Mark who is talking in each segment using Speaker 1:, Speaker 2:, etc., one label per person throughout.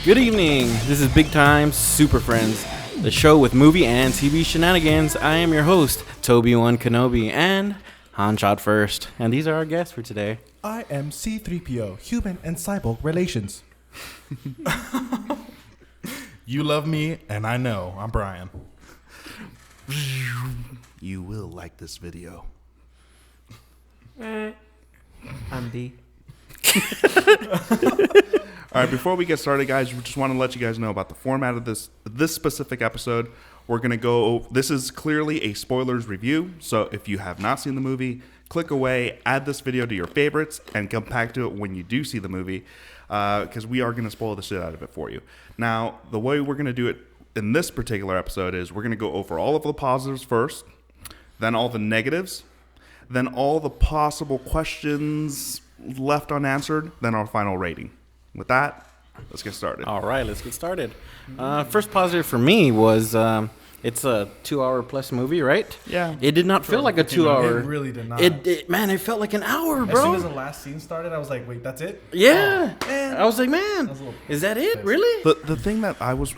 Speaker 1: Good evening. This is Big Time Super Friends, the show with movie and TV shenanigans. I am your host, Toby-1 Kenobi, and Han shot first. And these are our guests for today.
Speaker 2: I am C-3PO, human and cyborg relations.
Speaker 3: You love me, and I know. I'm Brian.
Speaker 4: You will like this video.
Speaker 5: I'm D.
Speaker 4: All right, before we get started, guys, we just want to let you guys know about the format of this specific episode. We're going to go, this is clearly a spoilers review, so if you have not seen the movie, click away, add this video to your favorites, and come back to it when you do see the movie, because we are going to spoil the shit out of it for you. Now, the way we're going to do it in this particular episode is we're going to go over all of the positives first, then all the negatives, then all the possible questions left unanswered, then our final rating. With that, let's get started.
Speaker 1: All right, let's get started. First positive for me was it's a 2-hour plus movie, right?
Speaker 4: Yeah.
Speaker 1: It did not feel like a 2-hour.
Speaker 2: It really did not.
Speaker 1: It felt like an hour, bro.
Speaker 2: As soon as the last scene started, I was like, wait, that's it?
Speaker 1: Yeah.
Speaker 2: Oh, man.
Speaker 1: I was like, man, is that it?
Speaker 2: pissed.
Speaker 1: Really?
Speaker 4: The thing that I was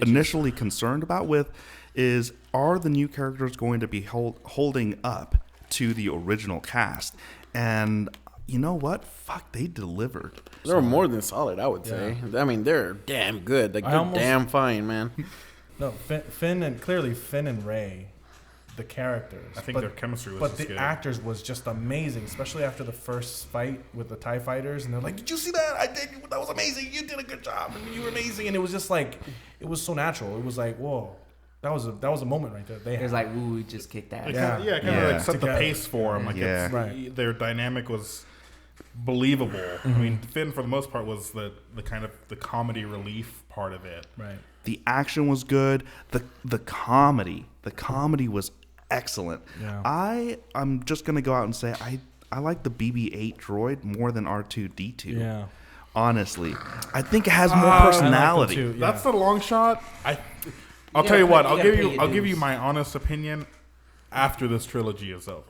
Speaker 4: initially concerned about with is, are the new characters going to be holding up to the original cast? And you know what? Fuck, they delivered.
Speaker 1: They were more than solid, I would say. I mean, they're damn good. Like, they're damn fine, man.
Speaker 2: No, Finn and Rey, the characters.
Speaker 3: I think their chemistry was
Speaker 2: But
Speaker 3: just
Speaker 2: the
Speaker 3: good.
Speaker 2: actors was just amazing, especially after the first fight with the TIE fighters. And they're like, did you see that? I did. That was amazing. You did a good job. And you were amazing. And it was just like, it was so natural. It was like, whoa. That was a moment right there.
Speaker 5: It was like, ooh, we just kicked that.
Speaker 3: It
Speaker 2: Yeah.
Speaker 3: kind of
Speaker 4: Yeah.
Speaker 3: like set the
Speaker 2: Together.
Speaker 3: pace for them. Like
Speaker 4: Yeah.
Speaker 2: Right.
Speaker 3: Their dynamic was believable. I mean, Finn for the most part was the kind of the comedy relief part of it.
Speaker 2: Right.
Speaker 4: The action was good. The comedy was excellent.
Speaker 2: Yeah.
Speaker 4: I'm just gonna go out and say I like the BB-8 droid more than R2-D2.
Speaker 2: Yeah.
Speaker 4: Honestly, I think it has more
Speaker 2: I like
Speaker 4: personality.
Speaker 2: them too, yeah.
Speaker 3: That's the long shot. I'll
Speaker 5: You
Speaker 3: tell you
Speaker 5: gotta
Speaker 3: what.
Speaker 5: pay-
Speaker 3: I'll
Speaker 5: you
Speaker 3: give
Speaker 5: gotta
Speaker 3: you.
Speaker 5: pay your
Speaker 3: I'll give you
Speaker 5: dues.
Speaker 3: my honest opinion after this trilogy is over,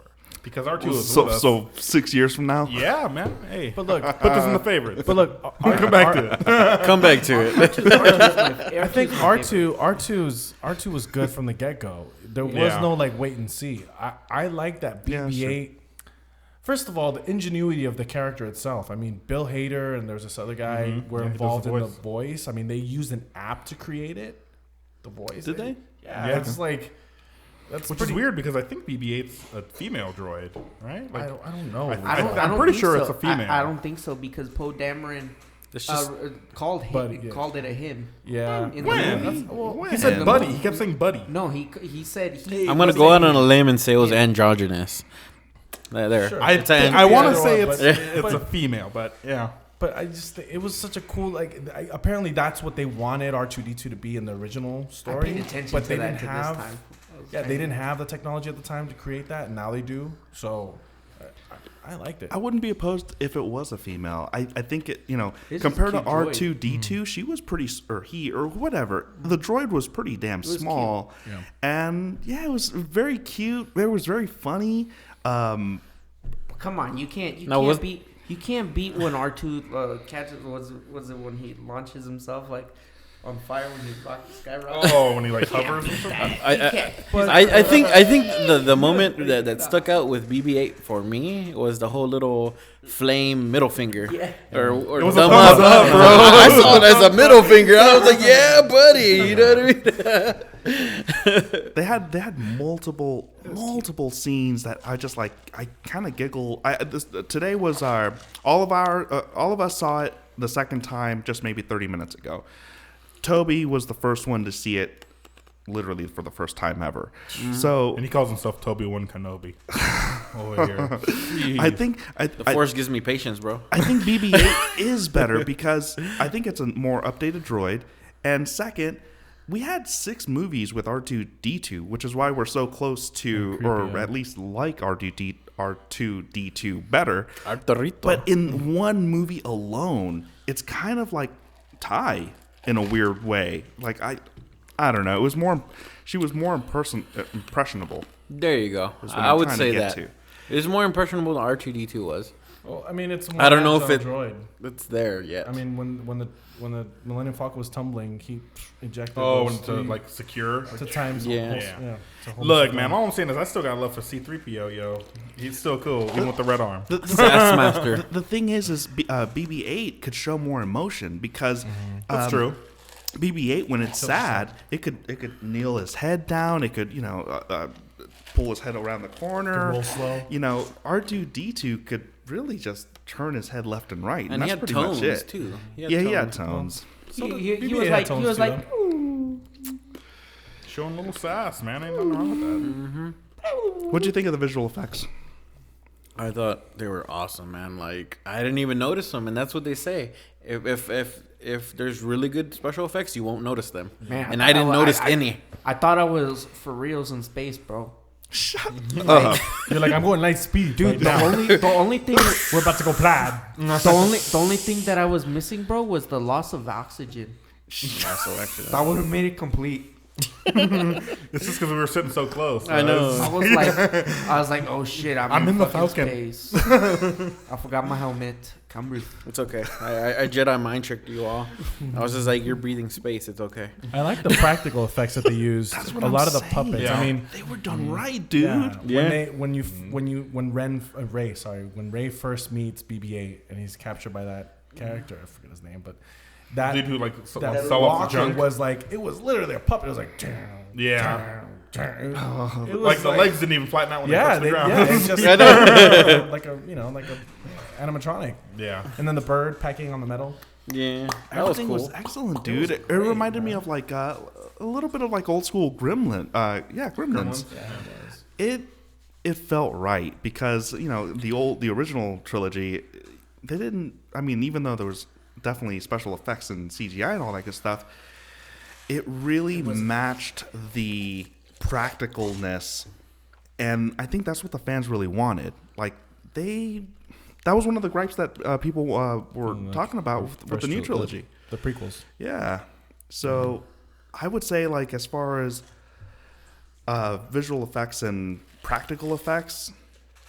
Speaker 3: because R2 is with us.
Speaker 4: So 6 years from now.
Speaker 3: Yeah, man. Hey,
Speaker 2: But look,
Speaker 3: put this in the favorites.
Speaker 2: but look,
Speaker 3: Come back to it.
Speaker 1: Come back to it.
Speaker 2: I think R2 was good from the get go. There was
Speaker 3: Yeah.
Speaker 2: no like wait and see. I like that
Speaker 4: Yeah,
Speaker 2: BB-8. First of all, the ingenuity of the character itself. I mean, Bill Hader and there's this other guy were
Speaker 3: Yeah, he does
Speaker 2: involved
Speaker 3: the
Speaker 2: in the
Speaker 3: voice.
Speaker 2: voice. I mean, they used an app to create it. The voice.
Speaker 1: Did they?
Speaker 2: Yeah,
Speaker 3: Yeah.
Speaker 2: it's like that's
Speaker 3: Which
Speaker 2: pretty
Speaker 3: is weird because I think BB-8's a female droid, right?
Speaker 2: I don't know.
Speaker 3: I'm pretty sure it's a female.
Speaker 5: I don't think so because Poe Dameron
Speaker 1: It's just
Speaker 5: called
Speaker 2: But, yeah.
Speaker 5: called it a him.
Speaker 2: Yeah.
Speaker 5: In the
Speaker 3: When?
Speaker 5: movie.
Speaker 3: He
Speaker 5: in
Speaker 3: said
Speaker 5: the
Speaker 3: buddy.
Speaker 5: movie.
Speaker 3: He kept saying buddy.
Speaker 5: No, he said he.
Speaker 1: I'm gonna go out on a limb and say it was androgynous. There.
Speaker 2: Sure.
Speaker 3: I
Speaker 1: It's an-
Speaker 3: want to
Speaker 2: Yeah,
Speaker 3: say
Speaker 2: but-
Speaker 3: it's a female, but yeah.
Speaker 2: But I just think it was such a cool apparently that's what they wanted R2D2 to be in the original
Speaker 5: I
Speaker 2: story.
Speaker 5: paid attention
Speaker 2: but
Speaker 5: to
Speaker 2: they
Speaker 5: that
Speaker 2: didn't
Speaker 5: to
Speaker 2: have
Speaker 5: this time.
Speaker 2: Yeah, they didn't have the technology at the time to create that, and now they do. So I liked it.
Speaker 4: I wouldn't be opposed if it was a female. I think it,
Speaker 5: It's
Speaker 4: compared to
Speaker 5: just a cute
Speaker 4: R2-D2, she was pretty, or he, or whatever. The droid was pretty damn
Speaker 5: was
Speaker 4: small, and yeah, it was very cute. It was very funny.
Speaker 5: Come on, you can't beat. You can't beat when R2 catches. Was it when he launches himself like on fire when he skyrockets?
Speaker 3: Oh, when he like hovers. Or something?
Speaker 1: I think the moment that stuck out with BB-8 for me was the whole little flame middle finger.
Speaker 5: Yeah.
Speaker 1: Or
Speaker 3: It was a
Speaker 1: thumb
Speaker 3: thumbs up,
Speaker 1: bro. I saw it as a middle finger. I was like, yeah, buddy. You know what I mean?
Speaker 4: They had multiple scenes that I just like. I kind of giggle. Today was all of us saw it the second time just maybe 30 minutes ago. Toby was the first one to see it, literally for the first time ever. So
Speaker 3: And he calls himself Toby-1 Kenobi. Over here.
Speaker 4: I think
Speaker 1: The Force gives me patience, bro.
Speaker 4: I think BB-8 is better because I think it's a more updated droid. And second, we had 6 movies with R2-D2, which is why we're so close to, or at least like R2-D2 better.
Speaker 1: Arturito.
Speaker 4: But in one movie alone, it's kind of like Ty in a weird way. Like I don't know. It was more. She was more impressionable.
Speaker 1: There you go.
Speaker 4: Is what
Speaker 1: I
Speaker 4: I'm
Speaker 1: would
Speaker 4: trying to
Speaker 1: say
Speaker 4: get
Speaker 1: that.
Speaker 4: to.
Speaker 1: It was more impressionable than R2-D2 was.
Speaker 2: Well, I mean, it's more
Speaker 1: I don't know if
Speaker 2: droid.
Speaker 1: it's there yet.
Speaker 2: I mean, when the Millennium Falcon was tumbling, he ejected.
Speaker 3: And to like secure.
Speaker 2: to times.
Speaker 1: Yeah.
Speaker 2: to hold
Speaker 3: Look,
Speaker 2: himself
Speaker 3: man,
Speaker 2: down.
Speaker 3: all I'm saying is I still got love for C-3PO, yo. He's still cool, even with the red arm.
Speaker 1: Sass Master.
Speaker 4: The thing is BB-8 could show more emotion because
Speaker 3: That's true.
Speaker 4: BB-8, when it's sad, it could kneel his head down. It could pull his head around the corner.
Speaker 2: Roll slow.
Speaker 4: R2-D2 could really just turn his head left and right,
Speaker 1: And he
Speaker 4: that's
Speaker 1: had
Speaker 4: pretty
Speaker 1: tones
Speaker 4: much it.
Speaker 1: too.
Speaker 4: He had tones.
Speaker 2: So did
Speaker 5: He
Speaker 2: BB-8
Speaker 5: was
Speaker 2: had
Speaker 5: like,
Speaker 2: tones too,
Speaker 5: like,
Speaker 2: though.
Speaker 5: ooh.
Speaker 3: Showing a little sass, man. Ain't nothing wrong with that.
Speaker 4: What'd you think of the visual effects?
Speaker 1: I thought they were awesome, man. Like I didn't even notice them, and that's what they say. If there's really good special effects, you won't notice them.
Speaker 5: Man,
Speaker 1: and I didn't notice any.
Speaker 5: I thought I was for reals in space, bro.
Speaker 4: Shut
Speaker 1: Uh-huh.
Speaker 4: up.
Speaker 2: You're like, I'm going light speed, dude.
Speaker 5: The only thing
Speaker 2: We're about to go plaid.
Speaker 5: the only thing that I was missing, bro, was the loss of oxygen. That would have made it complete.
Speaker 3: It's just because we were sitting so close.
Speaker 1: I know.
Speaker 5: I was like, oh shit, I'm in
Speaker 2: the
Speaker 5: fucking
Speaker 2: Falcon.
Speaker 5: space. I forgot my helmet. Come breathe.
Speaker 1: It's okay. I Jedi mind tricked you all. I was just like, you're breathing space. It's okay.
Speaker 2: I like the practical effects that they used.
Speaker 4: That's what
Speaker 2: a
Speaker 4: I'm
Speaker 2: lot of the
Speaker 4: saying.
Speaker 2: puppets.
Speaker 3: Yeah.
Speaker 2: I mean,
Speaker 4: They were done right, dude.
Speaker 1: Yeah.
Speaker 2: When Ray first meets BB-8 and he's captured by that character, I forget his name, but that
Speaker 3: Dude who like
Speaker 2: that
Speaker 3: sell off the
Speaker 2: walker
Speaker 3: junk.
Speaker 2: was like, it was literally a puppet. It was like,
Speaker 3: Yeah.
Speaker 2: it was
Speaker 3: Like the legs didn't even flatten out when
Speaker 2: yeah,
Speaker 3: they
Speaker 2: they,
Speaker 3: touched the
Speaker 2: yeah,
Speaker 3: ground.
Speaker 2: it's just
Speaker 1: I know.
Speaker 2: like a animatronic.
Speaker 3: Yeah.
Speaker 2: And then the bird pecking on the metal.
Speaker 1: Yeah, that was
Speaker 4: Everything
Speaker 1: cool.
Speaker 4: was excellent, dude. It reminded me of like a little bit of like old school Gremlins. Gremlins. It felt right because the original trilogy, they didn't. I mean, even though there was definitely special effects and CGI and all that good stuff, it really matched the practicalness, and I think that's what the fans really wanted. Like that was one of the gripes that people were talking about with the new trilogy.
Speaker 2: The prequels.
Speaker 4: Yeah. So I would say, like, as far as visual effects and practical effects,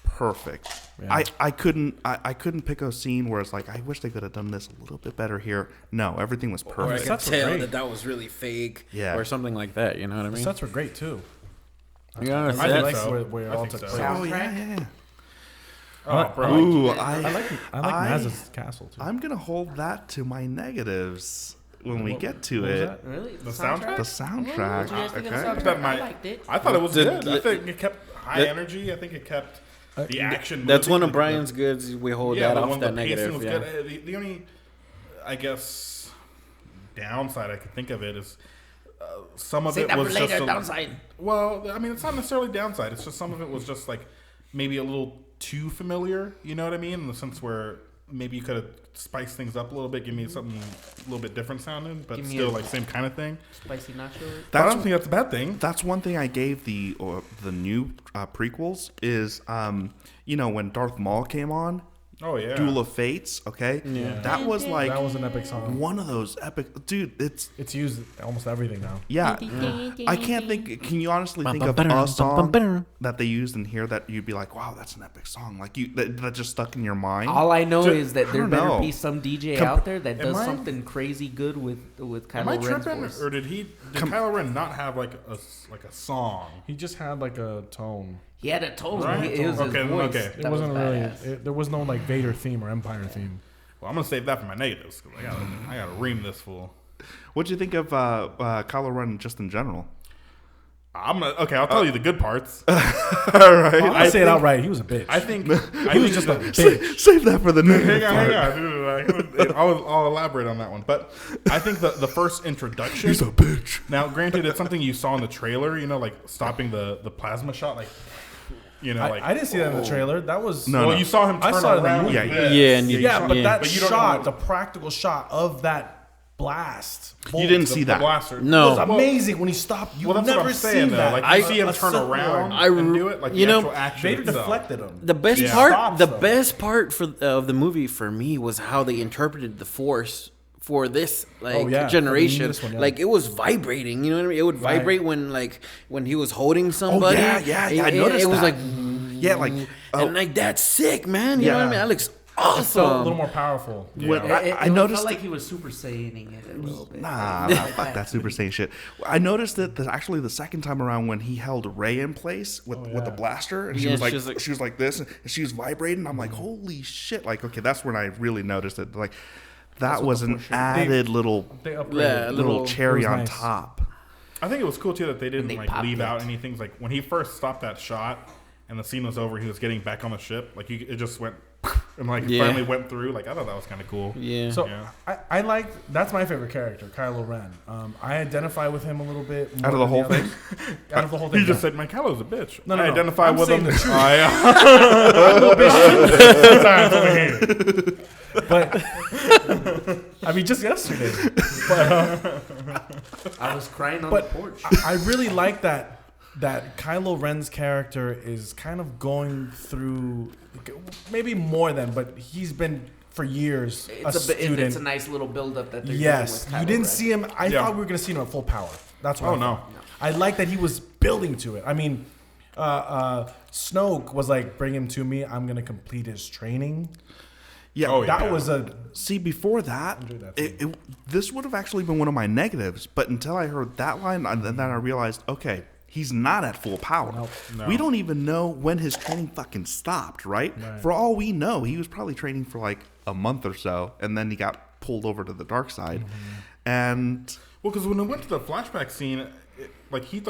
Speaker 4: perfect.
Speaker 2: Yeah.
Speaker 4: I couldn't pick a scene where it's like, I wish they could have done this a little bit better here. No, everything was
Speaker 1: Or I
Speaker 4: perfect.
Speaker 1: could
Speaker 2: Sets were
Speaker 1: tell
Speaker 2: great.
Speaker 1: that was really fake.
Speaker 4: Yeah.
Speaker 1: Or something like that. You know what I
Speaker 2: The
Speaker 1: mean?
Speaker 2: sets were great too.
Speaker 1: Yeah,
Speaker 2: I
Speaker 3: I
Speaker 2: really
Speaker 3: think
Speaker 2: like
Speaker 3: so.
Speaker 2: where
Speaker 3: I
Speaker 2: all
Speaker 3: think
Speaker 2: took
Speaker 3: so.
Speaker 2: place.
Speaker 4: Oh, yeah.
Speaker 3: Oh, bro.
Speaker 4: Ooh,
Speaker 2: I like Maz's castle too.
Speaker 4: I'm gonna hold that to my negatives when we get to
Speaker 2: what was
Speaker 4: it.
Speaker 2: that?
Speaker 5: Really?
Speaker 3: The soundtrack?
Speaker 4: The soundtrack.
Speaker 5: What you guys think of the
Speaker 4: Okay.
Speaker 5: soundtrack?
Speaker 3: That
Speaker 5: I
Speaker 3: might-
Speaker 5: liked it.
Speaker 3: I thought it was
Speaker 1: The-
Speaker 3: good. I
Speaker 1: the-
Speaker 3: think it kept high
Speaker 1: the-
Speaker 3: energy. I think it kept the action.
Speaker 1: That's
Speaker 3: moving.
Speaker 1: one of Brian's goods. We hold
Speaker 3: Yeah,
Speaker 1: that
Speaker 3: the
Speaker 1: off
Speaker 3: one
Speaker 1: that
Speaker 3: the pacing
Speaker 1: negative.
Speaker 3: was
Speaker 1: Yeah.
Speaker 3: good. The only, I guess, downside I could think of it is some of
Speaker 5: Say
Speaker 3: it
Speaker 5: that
Speaker 3: was
Speaker 5: for
Speaker 3: just
Speaker 5: later,
Speaker 3: a,
Speaker 5: downside.
Speaker 3: Well, I mean, it's not necessarily downside. It's just some of it was just like maybe a little too familiar. You know what I mean? In the sense where maybe you could have spiced things up a little bit, give me something a little bit different sounding, but
Speaker 5: Give me
Speaker 3: still
Speaker 5: a-
Speaker 3: like same kind of thing.
Speaker 5: Spicy nacho.
Speaker 3: But I don't think that's a bad thing.
Speaker 4: That's one thing I gave the new prequels is when Darth Maul came on,
Speaker 3: Oh yeah.
Speaker 4: Duel of Fates. Okay,
Speaker 1: Yeah.
Speaker 4: that was like
Speaker 2: That was an epic song.
Speaker 4: one of those epic. Dude,
Speaker 2: It's used almost everything now.
Speaker 4: yeah. I can't think. Can you honestly think of a song that they used in here that you'd be like, wow, that's an epic song, like that just stuck in your mind?
Speaker 5: All I know
Speaker 3: Ju-
Speaker 5: is that
Speaker 4: I
Speaker 5: there
Speaker 4: don't
Speaker 5: better
Speaker 4: know.
Speaker 5: be some DJ out there that
Speaker 3: Am
Speaker 5: does
Speaker 3: I-
Speaker 5: something crazy good with
Speaker 3: Am I
Speaker 5: Kylo Ren's
Speaker 3: tripping,
Speaker 5: voice.
Speaker 3: or did Kylo Ren not have like a song?
Speaker 2: He just had like a tone.
Speaker 5: He had a tone.
Speaker 3: Right?
Speaker 5: It was
Speaker 3: Okay,
Speaker 5: his voice.
Speaker 3: okay.
Speaker 2: It
Speaker 5: That
Speaker 2: wasn't
Speaker 5: was
Speaker 2: really.
Speaker 5: badass.
Speaker 2: There was no like Vader theme or Empire theme.
Speaker 3: Well, I'm gonna save that for my negatives because I gotta ream this fool.
Speaker 4: What'd you think of Kylo Ren just in general?
Speaker 3: I'll tell you the good parts.
Speaker 4: All right,
Speaker 2: I'll say it outright. He was a bitch.
Speaker 3: I think
Speaker 2: he was just a bitch.
Speaker 4: save that for the next
Speaker 3: hang on. I'll elaborate on that one. But I think the first introduction.
Speaker 4: He's a bitch.
Speaker 3: Now, granted, it's something you saw in the trailer. You know, like stopping the plasma shot, like
Speaker 2: I didn't see that in the trailer. That was
Speaker 4: No,
Speaker 3: well, you saw him
Speaker 2: I
Speaker 3: turn
Speaker 2: saw it in the
Speaker 3: around.
Speaker 2: movie.
Speaker 3: like
Speaker 4: Yeah,
Speaker 3: this.
Speaker 1: Yeah, and you-
Speaker 2: yeah, but
Speaker 1: Yeah.
Speaker 2: that
Speaker 3: But you don't
Speaker 2: shot,
Speaker 3: know-
Speaker 2: the practical shot of that blast.
Speaker 4: You didn't
Speaker 3: The
Speaker 4: see that.
Speaker 3: blaster.
Speaker 1: No.
Speaker 2: It was amazing when he stopped. You
Speaker 3: Well, that's what
Speaker 2: never
Speaker 3: I'm saying,
Speaker 2: seen
Speaker 3: though.
Speaker 2: that.
Speaker 3: Like,
Speaker 1: I
Speaker 3: you see him
Speaker 2: A
Speaker 3: turn
Speaker 2: Sith
Speaker 3: around
Speaker 2: Lord.
Speaker 3: and do it, like
Speaker 1: you
Speaker 3: the
Speaker 1: know,
Speaker 3: actual action
Speaker 2: Vader
Speaker 3: itself.
Speaker 2: deflected him.
Speaker 1: The best
Speaker 3: Yeah.
Speaker 1: part,
Speaker 2: Stops,
Speaker 1: the
Speaker 2: though.
Speaker 1: best part of the movie for me was how they interpreted the Force for this
Speaker 2: Oh, yeah, for
Speaker 1: generation.
Speaker 2: this one, yeah.
Speaker 1: Like it was vibrating. You know what I mean? It would vibrate when he was holding somebody.
Speaker 4: yeah, I
Speaker 1: It
Speaker 4: noticed
Speaker 1: was
Speaker 4: that.
Speaker 1: like
Speaker 4: Yeah, like
Speaker 1: and like that's sick, man. You know what I
Speaker 4: Yeah.
Speaker 1: mean? That looks
Speaker 2: It felt a little more powerful.
Speaker 4: When I
Speaker 5: it
Speaker 4: noticed
Speaker 5: felt like he was Super Saiyaning it a little bit.
Speaker 4: Nah, fuck that Super Saiyan shit. I noticed that actually the second time around when he held Rey in place with the blaster, and she was like this, and she was vibrating. I'm like, holy shit! Like, okay, that's when I really noticed it. Like, that was an added little cherry on top.
Speaker 3: I think it was cool too that they didn't leave
Speaker 5: it.
Speaker 3: out anything. Like when he first stopped that shot and the scene was over, he was getting back on the ship. Like it just went and finally went through. Like I thought that was kind of cool.
Speaker 1: Yeah.
Speaker 2: So I like that's my favorite character, Kylo Ren. I identify with him a little bit more
Speaker 4: Out of the whole thing.
Speaker 2: Out of the whole thing.
Speaker 3: He just said, "Man, Kylo's a bitch."
Speaker 2: No,
Speaker 3: I identify
Speaker 2: I'm
Speaker 3: with
Speaker 2: saying
Speaker 3: him.
Speaker 2: the truth.
Speaker 3: I'm
Speaker 2: a bitch sometimes over here. But I mean, just yesterday. But,
Speaker 5: I was crying on the porch.
Speaker 2: I really like that Kylo Ren's character is kind of going through, maybe more than, but he's been for years
Speaker 5: It's a nice little build-up that they're
Speaker 2: yes,
Speaker 5: doing with Kylo
Speaker 2: you didn't
Speaker 5: Ren.
Speaker 2: see him. I thought we were going to see him at full power. That's what.
Speaker 3: Oh
Speaker 2: I
Speaker 3: no.
Speaker 2: thought. I like that he was building to it. I mean, Snoke was like, "Bring him to me. I'm going to complete his training."
Speaker 4: Yeah,
Speaker 2: that was a.
Speaker 4: See, before that, this would have actually been one of my negatives. But until I heard that line, and then I realized, okay, he's not at full power.
Speaker 2: Nope.
Speaker 3: No.
Speaker 4: We don't even know when his training fucking stopped, right? For all we know, he was probably training for like a month or so, and then he got pulled over to the dark side. And
Speaker 3: Because when it went to the flashback scene, he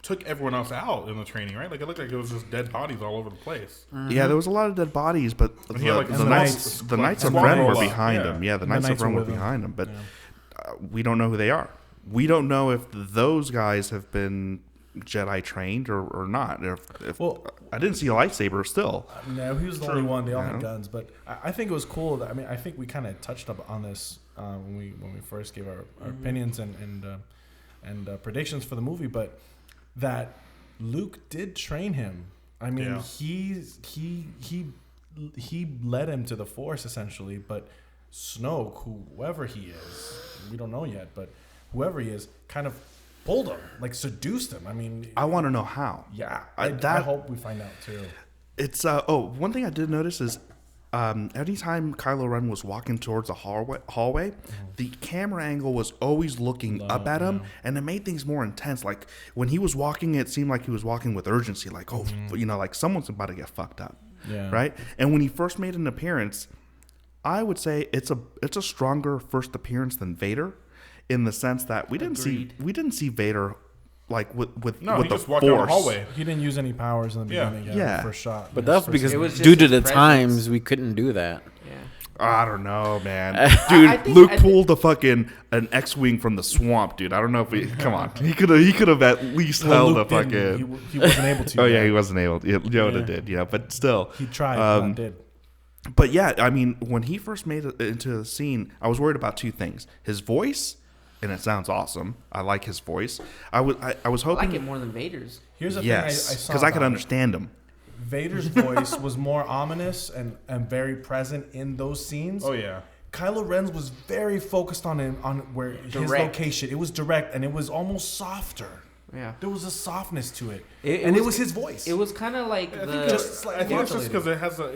Speaker 3: took everyone else out in the training, right? Like it looked like it was just dead bodies all over the place.
Speaker 4: yeah, there was a lot of dead bodies, but
Speaker 3: he had,
Speaker 4: the Knights of
Speaker 3: swamp
Speaker 4: Ren were
Speaker 3: roll up.
Speaker 4: behind him. Yeah, the Knights of Ren were behind him, but we don't know who they are. We don't know if those guys have been Jedi trained or not. Well, I didn't see a lightsaber still.
Speaker 2: No, he was the only one. They all had guns, but I think it was cool. That, I mean, I think we kind of touched up on this when we first gave our opinions and predictions for the movie, but that Luke did train him. I mean, he led him to the Force essentially, but Snoke, whoever he is, we don't know yet, but whoever he is, kind of pulled him, like seduced him. I mean,
Speaker 4: I want to know how.
Speaker 2: Yeah, I hope we find out too.
Speaker 4: It's one thing I did notice is anytime Kylo Ren was walking towards a hallway, the camera angle was always looking up at him, and it made things more intense. Like when he was walking, it seemed like he was walking with urgency, like like someone's about to get fucked up, right? And when he first made an appearance, I would say it's a stronger first appearance than Vader, in the sense that we didn't see Vader like with
Speaker 3: he
Speaker 4: the
Speaker 3: just walked down the
Speaker 4: Force.
Speaker 3: hallway.
Speaker 2: He didn't use any powers in the beginning. The first shot.
Speaker 1: But that's because
Speaker 5: It was just
Speaker 1: due to
Speaker 5: his
Speaker 1: the
Speaker 5: presence.
Speaker 1: times we couldn't do that.
Speaker 5: Yeah.
Speaker 4: I don't know, man. Dude, Luke pulled an X-wing from the swamp, dude. I don't know if come on. He could have at least held
Speaker 2: Luke
Speaker 4: a fucking.
Speaker 2: He wasn't able to.
Speaker 4: Oh yeah, he wasn't able. Yoda did, but still.
Speaker 2: He tried, but did.
Speaker 4: But yeah, I mean, when he first made it into the scene, I was worried about two things: his voice, and it sounds awesome. I like his voice. I was hoping.
Speaker 5: I like it more than Vader's.
Speaker 2: Here's the thing I saw
Speaker 4: because I could
Speaker 2: about
Speaker 4: understand him.
Speaker 2: Vader's voice was more ominous and very present in those scenes.
Speaker 3: Oh yeah.
Speaker 2: Kylo Ren's was very focused on where his location. It was direct and it was almost softer.
Speaker 5: Yeah.
Speaker 2: There was a softness to it.
Speaker 5: It
Speaker 2: was his voice.
Speaker 5: It was kind of like
Speaker 3: I think it's just because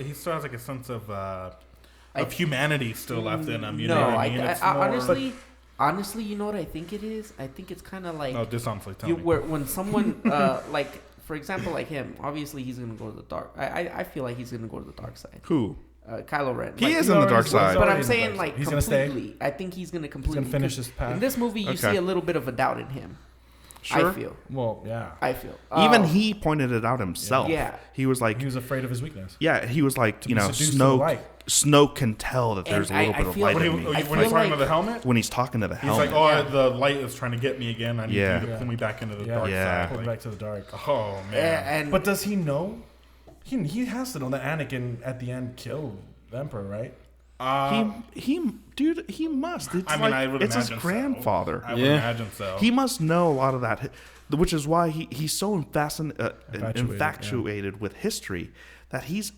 Speaker 3: he still has like a sense of humanity still left in him. You know what I mean?
Speaker 5: Honestly, you know what I think it is? I think it's kind of like
Speaker 3: dishonestly, tell me.
Speaker 5: when someone like, for example, like him, obviously he's gonna go to the dark. I feel like he's gonna go to the dark side.
Speaker 4: Who?
Speaker 5: Kylo Ren.
Speaker 4: He is on the dark side.
Speaker 5: But I'm saying like
Speaker 2: he's
Speaker 5: completely. I think he's gonna completely.
Speaker 2: He's gonna finish his path.
Speaker 5: In this movie, you see a little bit of a doubt in him.
Speaker 4: Sure.
Speaker 5: I feel.
Speaker 2: Well, yeah.
Speaker 5: I feel.
Speaker 4: Even he pointed it out himself.
Speaker 5: Yeah.
Speaker 4: He was like,
Speaker 2: he was afraid of his weakness.
Speaker 4: yeah, he was like,
Speaker 2: be seduced to the light.
Speaker 4: Snoke can tell that there's a little bit of light in me.
Speaker 3: When he's talking to the helmet,
Speaker 4: When he's talking to the helmet.
Speaker 3: he's like, the light is trying to get me again. I need you to pull me back into the dark side.
Speaker 2: Pull him back to the dark.
Speaker 3: Oh man.
Speaker 2: But does he know? He has to know that Anakin at the end killed the Emperor, right?
Speaker 4: He must. It's
Speaker 3: I would
Speaker 4: it's his
Speaker 3: imagine
Speaker 4: grandfather.
Speaker 3: I would imagine so.
Speaker 4: He must know a lot of that, which is why he's so infatuated with history that he's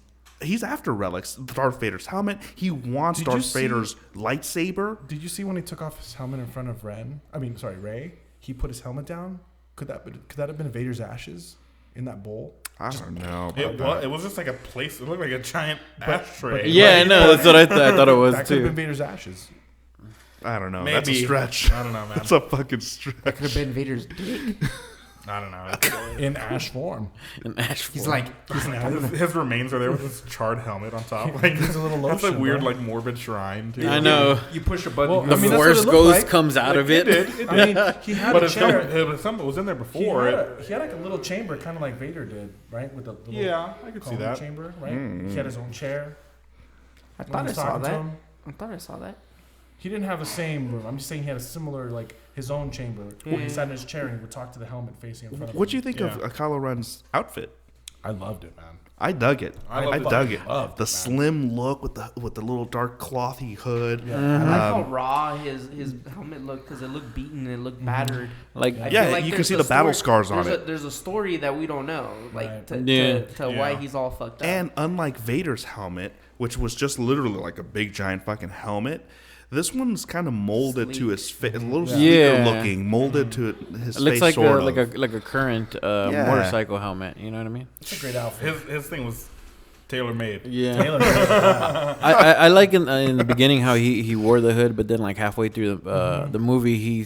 Speaker 4: after relics. Darth Vader's helmet. He wants Darth Vader's lightsaber.
Speaker 2: Did you see when he took off his helmet in front of Rey? He put his helmet down. Could that have been Vader's ashes in that bowl.
Speaker 4: I don't know.
Speaker 3: It was just like a place. It looked like a giant ashtray.
Speaker 1: Yeah, no, that's what I thought it was
Speaker 2: That could have
Speaker 1: too.
Speaker 2: been Vader's ashes.
Speaker 4: I don't know.
Speaker 3: Maybe.
Speaker 4: That's a stretch.
Speaker 3: I don't know, man.
Speaker 4: That's a fucking stretch.
Speaker 5: Could have been Vader's dick.
Speaker 3: I don't know.
Speaker 2: In ash form.
Speaker 1: An ash.
Speaker 5: He's like,
Speaker 3: His remains are there with his charred helmet on top. Like
Speaker 2: There's a little
Speaker 3: that's a
Speaker 2: lotion,
Speaker 3: weird,
Speaker 2: bro.
Speaker 3: like morbid shrine. Too.
Speaker 1: I know.
Speaker 5: you push a button.
Speaker 2: Well,
Speaker 1: The
Speaker 2: I mean, that's what
Speaker 1: Force
Speaker 2: it looked
Speaker 1: Ghost
Speaker 2: like.
Speaker 1: comes out of it.
Speaker 2: I mean, he had
Speaker 3: But
Speaker 2: a
Speaker 3: it's
Speaker 2: chair.
Speaker 3: something was in there
Speaker 2: He
Speaker 3: before.
Speaker 2: he had like a little chamber, kind of like Vader did, right? With the little
Speaker 3: Yeah, I could see
Speaker 2: cone
Speaker 3: that.
Speaker 2: chamber, right? He had his own chair.
Speaker 5: I
Speaker 2: when
Speaker 5: thought
Speaker 2: he
Speaker 5: I
Speaker 2: was
Speaker 5: saw
Speaker 2: talking to
Speaker 5: that.
Speaker 2: him.
Speaker 5: I thought I saw that.
Speaker 2: He didn't have the same room. I'm just saying he had a similar, like, his own chamber. He sat in his chair and he would talk to the helmet facing in front of him.
Speaker 4: What'd you think of
Speaker 3: Yeah.
Speaker 4: Kylo Ren's outfit?
Speaker 2: I loved it, man.
Speaker 4: I dug it.
Speaker 3: I
Speaker 4: I
Speaker 3: loved it.
Speaker 4: dug it.
Speaker 2: Loved it,
Speaker 4: The
Speaker 2: man.
Speaker 4: slim look with the little dark clothy hood.
Speaker 2: Yeah.
Speaker 5: I like how raw his helmet looked because it looked beaten, it looked battered.
Speaker 1: Like,
Speaker 5: I
Speaker 4: Yeah,
Speaker 5: feel like
Speaker 4: you can
Speaker 5: there's
Speaker 4: see
Speaker 5: a
Speaker 4: the battle
Speaker 5: story-
Speaker 4: scars on
Speaker 5: There's a story that we don't know, like
Speaker 2: Right.
Speaker 5: to
Speaker 1: Yeah.
Speaker 5: why
Speaker 3: Yeah.
Speaker 5: he's all fucked up.
Speaker 4: And unlike Vader's helmet, which was just literally like a big giant fucking helmet, this one's kind of molded to his face, a little sleeker
Speaker 1: Yeah.
Speaker 4: looking, molded to his
Speaker 1: it looks
Speaker 4: face,
Speaker 1: like
Speaker 4: sort
Speaker 1: a
Speaker 4: of.
Speaker 1: like a current
Speaker 4: Yeah.
Speaker 1: motorcycle helmet. You know what I mean?
Speaker 2: It's a great outfit.
Speaker 3: His thing was tailor made.
Speaker 1: Yeah.
Speaker 2: Taylor,
Speaker 1: I like in the beginning how he wore the hood, but then like halfway through the movie he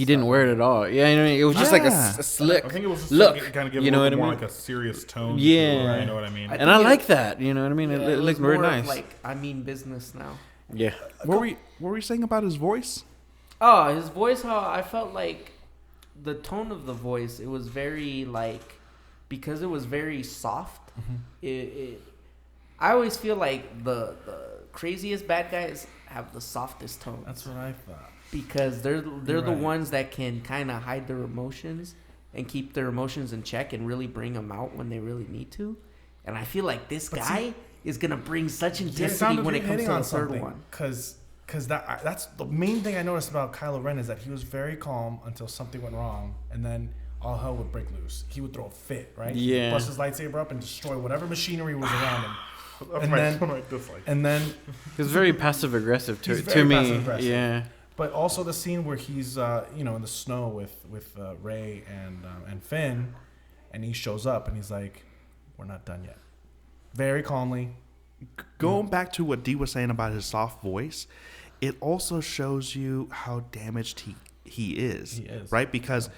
Speaker 1: didn't wear it at all. Yeah, you know, it was just like
Speaker 4: Yeah.
Speaker 1: a slick
Speaker 3: I think it was just
Speaker 1: look.
Speaker 3: kind of give
Speaker 1: You
Speaker 3: a
Speaker 1: know
Speaker 3: little
Speaker 1: what I
Speaker 3: more
Speaker 1: mean?
Speaker 3: like a serious tone.
Speaker 1: Yeah.
Speaker 3: to it, you know what I mean.
Speaker 1: And I
Speaker 5: think
Speaker 1: like that. You know what I mean?
Speaker 5: Yeah,
Speaker 1: It
Speaker 5: was
Speaker 1: looked very
Speaker 5: more of,
Speaker 1: nice.
Speaker 5: Like I mean business now.
Speaker 1: Yeah.
Speaker 4: What were we saying about his voice?
Speaker 5: Oh, his voice, how I felt like the tone of the voice, it was very like, because it was very soft, I always feel like the craziest bad guys have the softest tones.
Speaker 2: That's what I thought.
Speaker 5: Because they're the
Speaker 2: right.
Speaker 5: ones that can kind of hide their emotions and keep their emotions in check and really bring them out when they really need to. And I feel like this
Speaker 2: But
Speaker 5: guy is going to bring such
Speaker 2: It
Speaker 5: intensity
Speaker 2: sounded
Speaker 5: when it
Speaker 2: you're
Speaker 5: comes
Speaker 2: hitting
Speaker 5: to
Speaker 2: on
Speaker 5: the third
Speaker 2: something,
Speaker 5: one.
Speaker 2: Because that's the main thing I noticed about Kylo Ren is that he was very calm until something went wrong, and then all hell would break loose. He would throw a fit, right?
Speaker 1: Yeah.
Speaker 2: He'd bust his lightsaber up and destroy whatever machinery was around him.
Speaker 3: That's
Speaker 2: and
Speaker 3: my,
Speaker 2: then-
Speaker 3: my dislike.
Speaker 2: And then,
Speaker 1: He was very passive aggressive
Speaker 2: He's
Speaker 1: to
Speaker 2: very
Speaker 1: me.
Speaker 2: passive-aggressive.
Speaker 1: Yeah.
Speaker 2: but also the scene where he's in the snow with Rey and Finn, and he shows up and he's like, "We're not done yet." Very calmly.
Speaker 4: Going back to what Dee was saying about his soft voice, it also shows you how damaged he is.
Speaker 2: He is.
Speaker 4: Right? Because